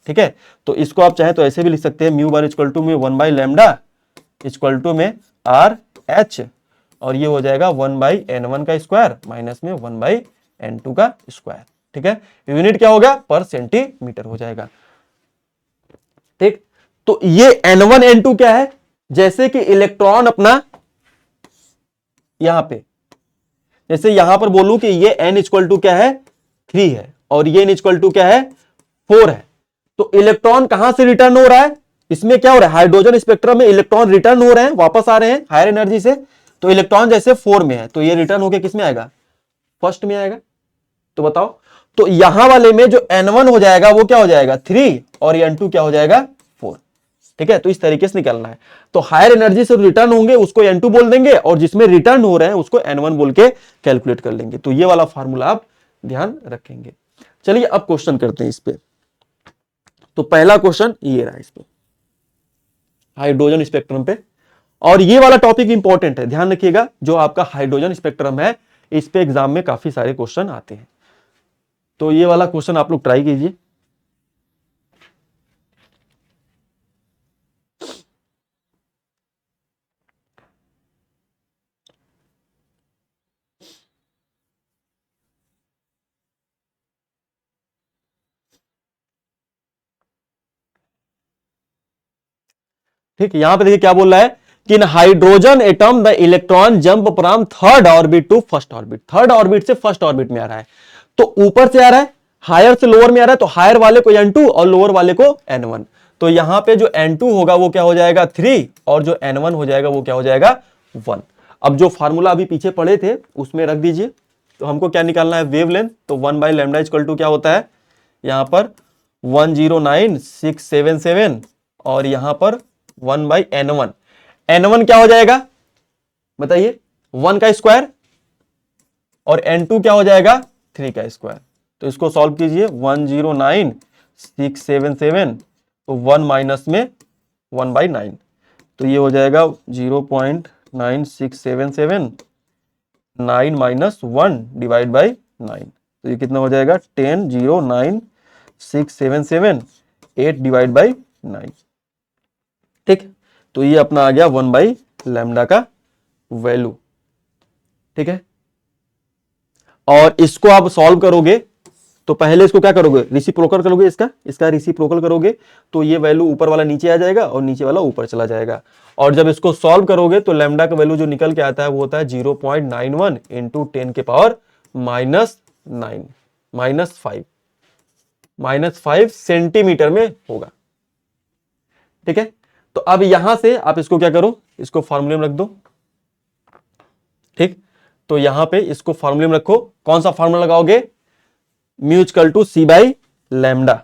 ठीक है, तो इसको आप चाहे तो ऐसे भी लिख सकते हैं, म्यू बार इक्वल टू में 1/λ इक्वल टू में RH, और ये हो जाएगा 1/n1 का स्क्वायर माइनस में 1/n2 का स्क्वायर। ठीक है, यूनिट क्या होगा, पर सेंटीमीटर हो जाएगा। ठीक, तो ये n1 n2 क्या है, जैसे कि इलेक्ट्रॉन अपना यहां पे, जैसे यहां पर बोलूं कि ये n इक्वल टू क्या है, 3 है, और ये n इक्वल टू क्या है, 4 है। तो इलेक्ट्रॉन कहां से रिटर्न हो रहा है, इसमें क्या हो रहा है, हाइड्रोजन स्पेक्ट्रम में इलेक्ट्रॉन रिटर्न हो रहे हैं, वापस आ रहे हैं हायर एनर्जी से। तो इलेक्ट्रॉन जैसे 4 में है, तो ये रिटर्न होकर किस में आएगा, फर्स्ट में आएगा। तो बताओ, तो यहां वाले में जो n1 हो जाएगा वो क्या हो जाएगा, 3, और n2 क्या हो जाएगा, 4। ठीक है, तो इस तरीके से निकलना है। तो हायर एनर्जी से रिटर्न होंगे उसको n2 बोल देंगे, और जिसमें रिटर्न हो रहे हैं उसको n1 बोल के कैलकुलेट कर लेंगे। तो ये वाला फार्मूला आप ध्यान रखेंगे। चलिए अब क्वेश्चन करते हैं इस पे। तो पहला क्वेश्चन ये रहा इस पे, हाइड्रोजन स्पेक्ट्रम पे, और ये वाला टॉपिक इंपॉर्टेंट है, ध्यान रखिएगा। जो आपका हाइड्रोजन स्पेक्ट्रम है इस पे एग्जाम में काफी सारे क्वेश्चन आते हैं, तो ये वाला क्वेश्चन आप लोग ट्राई कीजिए। ठीक, यहां पे देखिए क्या बोल रहा है कि in hydrogen atom the electron jump from third orbit to first orbit. Third orbit से फर्स्ट ऑर्बिट में आ रहा है, तो ऊपर से आ रहा है, हायर से लोअर में आ रहा है, तो हायर वाले को n2 और लोअर वाले को n1। तो यहां पे जो n2 होगा वो क्या हो जाएगा, 3, और जो n1 हो जाएगा वो क्या हो जाएगा, 1। अब जो फार्मूला अभी पीछे पढ़े थे उसमें रख दीजिए। तो हमको क्या निकालना है, वेवलेंथ। तो 1/λ इक्वल टू क्या होता है, यहां पर 109,677, और यहां पर 1/n1। n1 क्या हो जाएगा बताइए, 1 का स्क्वायर, और n2 क्या हो जाएगा, 3 का स्क्वायर। तो इसको सॉल्व कीजिए, 109,677, तो 1 माइनस में 1/9, तो ये हो जाएगा 0.9677, 9 माइनस 1 डिवाइड बाई 9, तो ये कितना हो जाएगा, 10, 0.9677, 8 डिवाइड बाई 9। ठीक, तो ये अपना आ गया 1/λ का वैल्यू। ठीक है, और इसको आप सॉल्व करोगे तो पहले इसको क्या करोगे, रेसिप्रोकल करोगे, इसका रेसिप्रोकल करोगे, तो ये वैल्यू ऊपर वाला नीचे आ जाएगा और नीचे वाला ऊपर चला जाएगा। और जब इसको सॉल्व करोगे तो लैम्डा का वैल्यू जो निकल के आता है वो होता है 0.91 इंटू 10 के पावर -5 सेंटीमीटर में होगा। ठीक है, तो अब यहां से आप इसको क्या करो, इसको फॉर्मूले में रख दो। ठीक, तो यहां पे इसको फॉर्मूले में रखो। कौन सा फॉर्मूला लगाओगे, mu equal to C by lambda.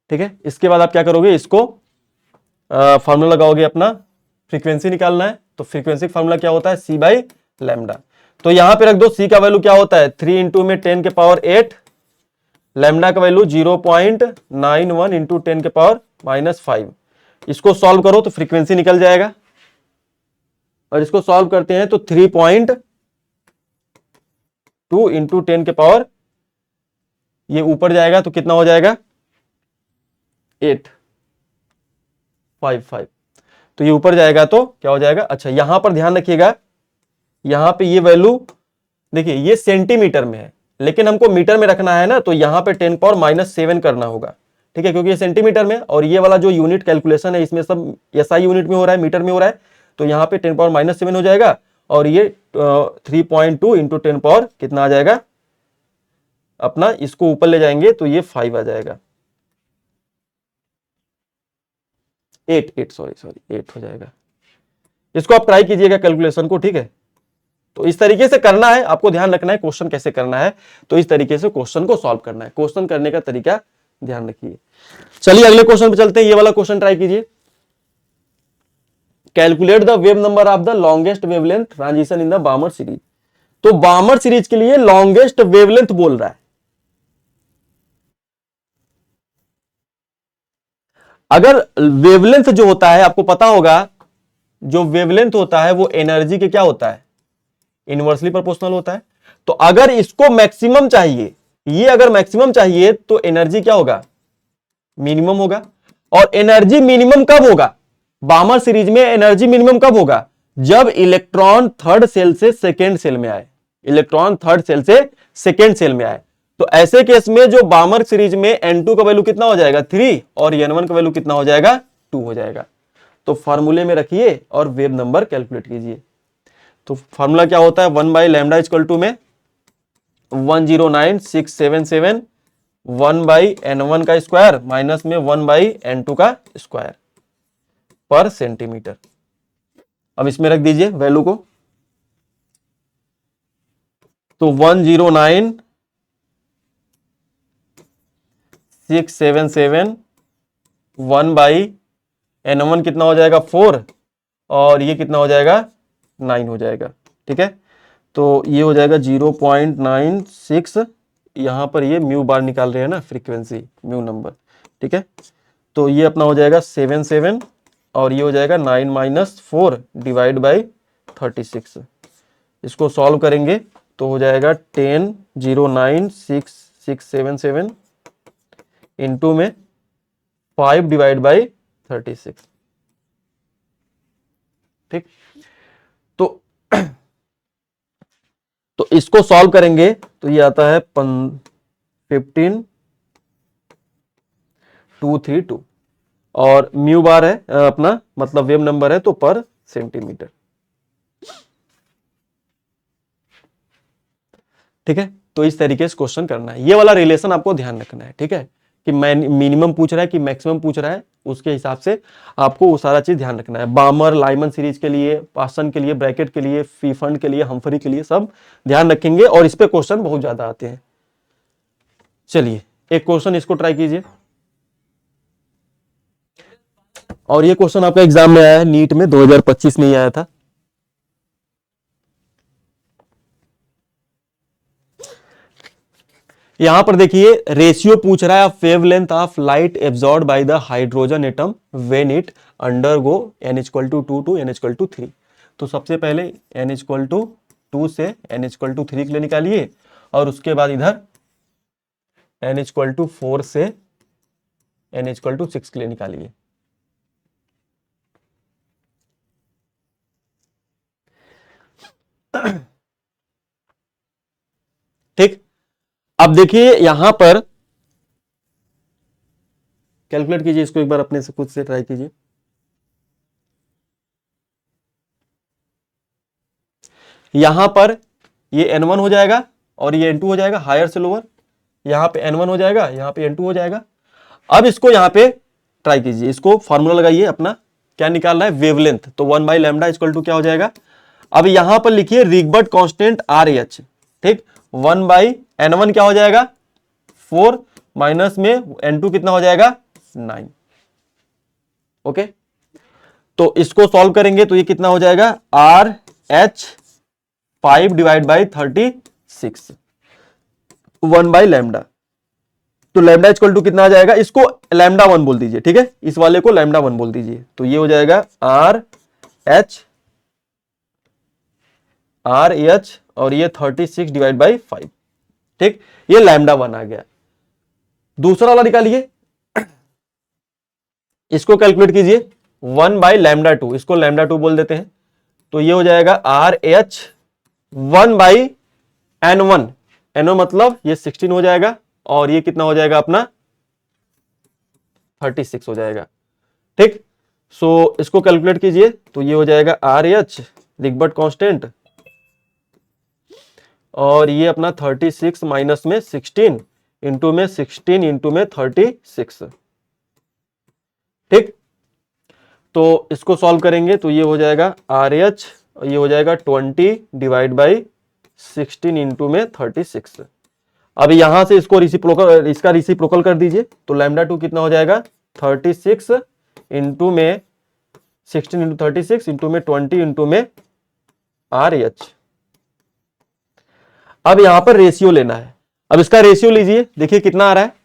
ठीक है, इसके बाद आप क्या करोगे, इसको फॉर्मूला लगाओगे, अपना फ्रीक्वेंसी निकालना है। तो फ्रीक्वेंसी फार्मूला क्या होता है, सी बाई लैम्डा। तो यहां पे रख दो, सी का वैल्यू क्या होता है 3 इंटू में 10 के पावर 8, लैम्डा का वैल्यू 0.91 इंटू 10 के पावर -5। इसको सॉल्व करो तो फ्रीक्वेंसी निकल जाएगा, और इसको सॉल्व करते हैं तो 3.2 इंटू 10 के पावर, ये ऊपर जाएगा तो कितना हो जाएगा 855। तो ये ऊपर जाएगा तो क्या हो जाएगा, अच्छा यहां पर ध्यान रखिएगा, यहां पे ये वैल्यू देखिए ये सेंटीमीटर में है, लेकिन हमको मीटर में रखना है ना, तो यहां पे 10 पावर -7 करना होगा। ठीक है, क्योंकि ये सेंटीमीटर में, और ये वाला जो यूनिट कैलकुलेशन है इसमें सब एसआई यूनिट में हो रहा है, मीटर में हो रहा है। तो यहां पे 10 पावर -7 हो जाएगा, और ये 3.2 इंटू 10 पावर कितना आ जाएगा अपना, इसको ऊपर ले जाएंगे तो ये 5 आ जाएगा, 8 सॉरी 8 हो जाएगा। इसको आप ट्राई कीजिएगा कैलकुलेशन को, ठीक है। तो इस तरीके से करना है, आपको ध्यान रखना है क्वेश्चन कैसे करना है, तो इस तरीके से क्वेश्चन को सॉल्व करना है, क्वेश्चन करने का तरीका ध्यान रखिए। चलिए अगले क्वेश्चन पे चलते हैं, ये वाला क्वेश्चन ट्राई कीजिए। Calculate the wave number of the longest wavelength transition in the बामर series. तो बामर सीरीज के लिए लॉन्गेस्ट वेवलेंथ बोल रहा है। अगर वेवलेंथ जो होता है, आपको पता होगा, जो वेवलेंथ होता है वो एनर्जी के क्या होता है, इनवर्सली प्रोपोर्शनल होता है। तो अगर इसको मैक्सिमम चाहिए, ये अगर मैक्सिमम चाहिए तो एनर्जी क्या होगा, मिनिमम होगा। और एनर्जी मिनिमम कब होगा, बामर सीरीज में एनर्जी मिनिमम कब होगा, जब इलेक्ट्रॉन थर्ड सेल से सेकेंड सेल में आए, इलेक्ट्रॉन थर्ड सेल से सेकेंड सेल में आए। तो ऐसे केस में जो बामर सीरीज में N2 का वैल्यू कितना हो जाएगा 3, और N1 का वैल्यू कितना हो जाएगा 2 हो जाएगा। तो फार्मूले में रखिए और वेव नंबर कैलकुलेट कीजिए। तो फार्मूला क्या होता है, 1 बाई लैम्डा इक्वल टू में 109,677 1 बाई N1 का स्क्वायर माइनस में 1 बाई N2 का स्क्वायर पर सेंटीमीटर। अब इसमें रख दीजिए वैल्यू को, तो 109,677 1 बाई N1 कितना हो जाएगा 4, और ये कितना हो जाएगा 9 हो जाएगा। ठीक है, तो ये हो जाएगा 0.96, यहां पर ये म्यू बार निकाल रहे हैं ना, फ्रीक्वेंसी म्यू नंबर। ठीक है, तो ये अपना हो जाएगा 77, और ये हो जाएगा 9 माइनस 4 डिवाइड बाई 36। इसको सॉल्व करेंगे तो हो जाएगा 10 096,677 इंटू में 5 डिवाइड बाई 36। ठीक, तो इसको सॉल्व करेंगे तो ये आता है 15,232, और म्यू बार है अपना, मतलब वेव नंबर है तो पर सेंटीमीटर। ठीक है, तो इस तरीके से क्वेश्चन करना है, ये वाला रिलेशन आपको ध्यान रखना है। ठीक है, कि मिनिमम पूछ रहा है कि मैक्सिमम पूछ रहा है, उसके हिसाब से आपको वो सारा चीज ध्यान रखना है। बामर लाइमन सीरीज के लिए, पासन के लिए, ब्रैकेट के लिए, फीफंड के लिए, हम्फरी के लिए, सब ध्यान रखेंगे, और इस पे क्वेश्चन बहुत ज्यादा आते हैं। चलिए एक क्वेश्चन इसको ट्राई कीजिए, और ये क्वेश्चन आपका एग्जाम में आया है, नीट में 2025 में ही आया था। यहां पर देखिए रेशियो पूछ रहा है of wavelength of light absorb by the hydrogen atom when it undergo n=2 to n=3। तो सबसे पहले n=2 से n=3 के लिए निकालिए, और उसके बाद इधर n=4 से n=6 के लिए निकालिए। ठीक, अब देखिए यहां पर कैलकुलेट कीजिए इसको, एक बार अपने से खुद से ट्राई कीजिए। यहां पर ये n1 हो जाएगा और ये n2 हो जाएगा, हायर से लोअर। यहां पे n1 हो जाएगा, यहां पे n2 हो जाएगा। अब इसको यहां पे ट्राई कीजिए, इसको फॉर्मूला लगाइए अपना, क्या निकालना है, वेवलेंथ। तो 1 बाई लैम्डा इक्वल टू क्या हो जाएगा, अब यहां पर लिखिए रिगबर्ट कांस्टेंट RH, ठीक, 1 बाई N1 क्या हो जाएगा 4 माइनस में N2 कितना हो जाएगा 9। ओके, तो इसको सॉल्व करेंगे तो ये कितना हो जाएगा RH 5 divide by 36 1 by lambda. तो लैम्डा इक्वल टू कितना आ जाएगा, इसको लैम्डा 1 बोल दीजिए, ठीक है, इस वाले को लैम्डा 1 बोल दीजिए। तो ये हो जाएगा RH और ये 36 डिवाइड बाई 5, ठीक, ये लैम्डा 1 आ गया। दूसरा वाला निकालिए, इसको कैलकुलेट कीजिए 1 बाई लैम्डा 2, इसको लैम्डा 2 बोल देते हैं। तो ये हो जाएगा RH 1 बाई N1, N1 मतलब ये 16 हो जाएगा और ये कितना हो जाएगा अपना 36 हो जाएगा, ठीक। सो इसको कैलकुलेट कीजिए तो ये हो जाएगा RH रिगबर्ट कांस्टेंट और ये अपना 36 माइनस में 16 इंटू में 16 इंटू में 36, ठीक। तो इसको सॉल्व करेंगे तो ये हो जाएगा RH, ये हो जाएगा 20 डिवाइड बाई 16 इंटू में 36। अब यहां से इसको रेसिप्रोकल, इसका रेसिप्रोकल कर दीजिए तो लैम्डा 2 कितना हो जाएगा 36 इंटू में 16 इंटू 36 इंटू में 20 इंटू में RH। अब यहां पर रेशियो लेना है, अब इसका रेशियो लीजिए, देखिए कितना आ रहा है,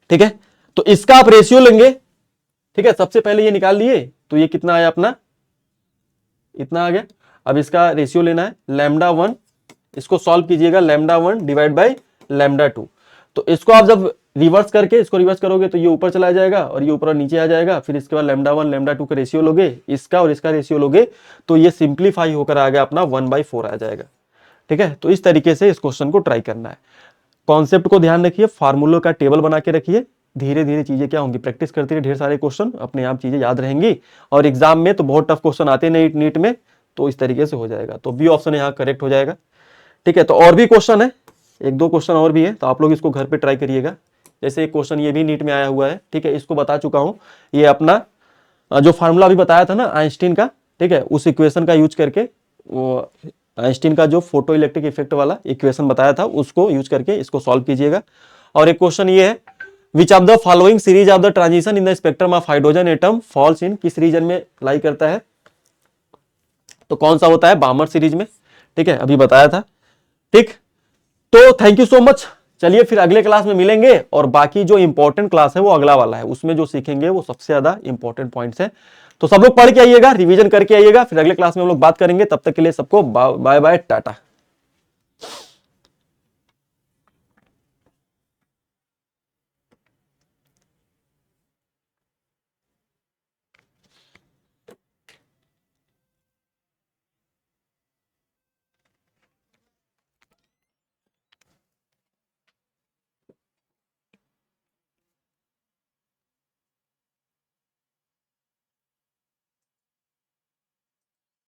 ठीक है। तो इसका आप रेशियो लेंगे, ठीक है, सबसे पहले ये निकाल लिए तो ये कितना आया अपना, इतना आ गया। अब इसका रेशियो लेना है लैम्डा 1, इसको सॉल्व कीजिएगा लैम्डा 1 डिवाइड बाई लैम्डा 2। तो इसको आप जब रिवर्स करके इसको रिवर्स करोगे तो ये ऊपर चला जाएगा और ये ऊपर और नीचे आ जाएगा, फिर इसके बाद लैम्डा 1 लैम्डा 2 का रेशियो लोगे, इसका और इसका रेशियो लोगे तो ये सिंप्लीफाई होकर आ गया अपना 1/4 आ जाएगा, ठीक है। तो इस तरीके से इस क्वेश्चन को ट्राई करना है। कॉन्सेप्ट को ध्यान रखिए, फार्मूलों का टेबल बना के रखिए, धीरे धीरे चीजें क्या होंगी, प्रैक्टिस करते रहिए, ढेर सारे क्वेश्चन अपने आप चीजें याद रहेंगी और एग्जाम में तो बहुत टफ क्वेश्चन आते नहीं नीट में, तो इस तरीके से हो जाएगा। तो बी ऑप्शन यहाँ करेक्ट हो जाएगा, ठीक है। तो और भी क्वेश्चन है, 1-2 क्वेश्चन और भी है, तो आप लोग इसको घर पे ट्राई करिएगा। जैसे एक क्वेश्चन ये भी नीट में आया हुआ है, ठीक है, इसको बता चुका हूं, ये अपना जो फार्मूला अभी बताया था ना आइंस्टीन का, ठीक है, उस इक्वेशन का यूज करके, वो आइंस्टीन का जो फोटो इलेक्ट्रिक इफेक्ट वाला इक्वेशन बताया था उसको यूज करके इसको सॉल्व कीजिएगा। और एक क्वेश्चन ये है, which of the following series of the transition in the spectrum of hydrogen atom falls in, किस रीजन में लाई करता है, तो कौन सा होता है, बामर सीरीज में, ठीक है, अभी बताया था, ठीक। तो थैंक यू सो मच, चलिए फिर अगले क्लास में मिलेंगे और बाकी जो इंपॉर्टेंट क्लास है वो अगला वाला है, उसमें जो सीखेंगे वो सबसे ज्यादा इंपॉर्टेंट पॉइंट्स है। तो सब लोग पढ़ के आइएगा, रिवीजन करके आइएगा, फिर अगले क्लास में हम लोग बात करेंगे। तब तक के लिए सबको बाय बाय टाटा।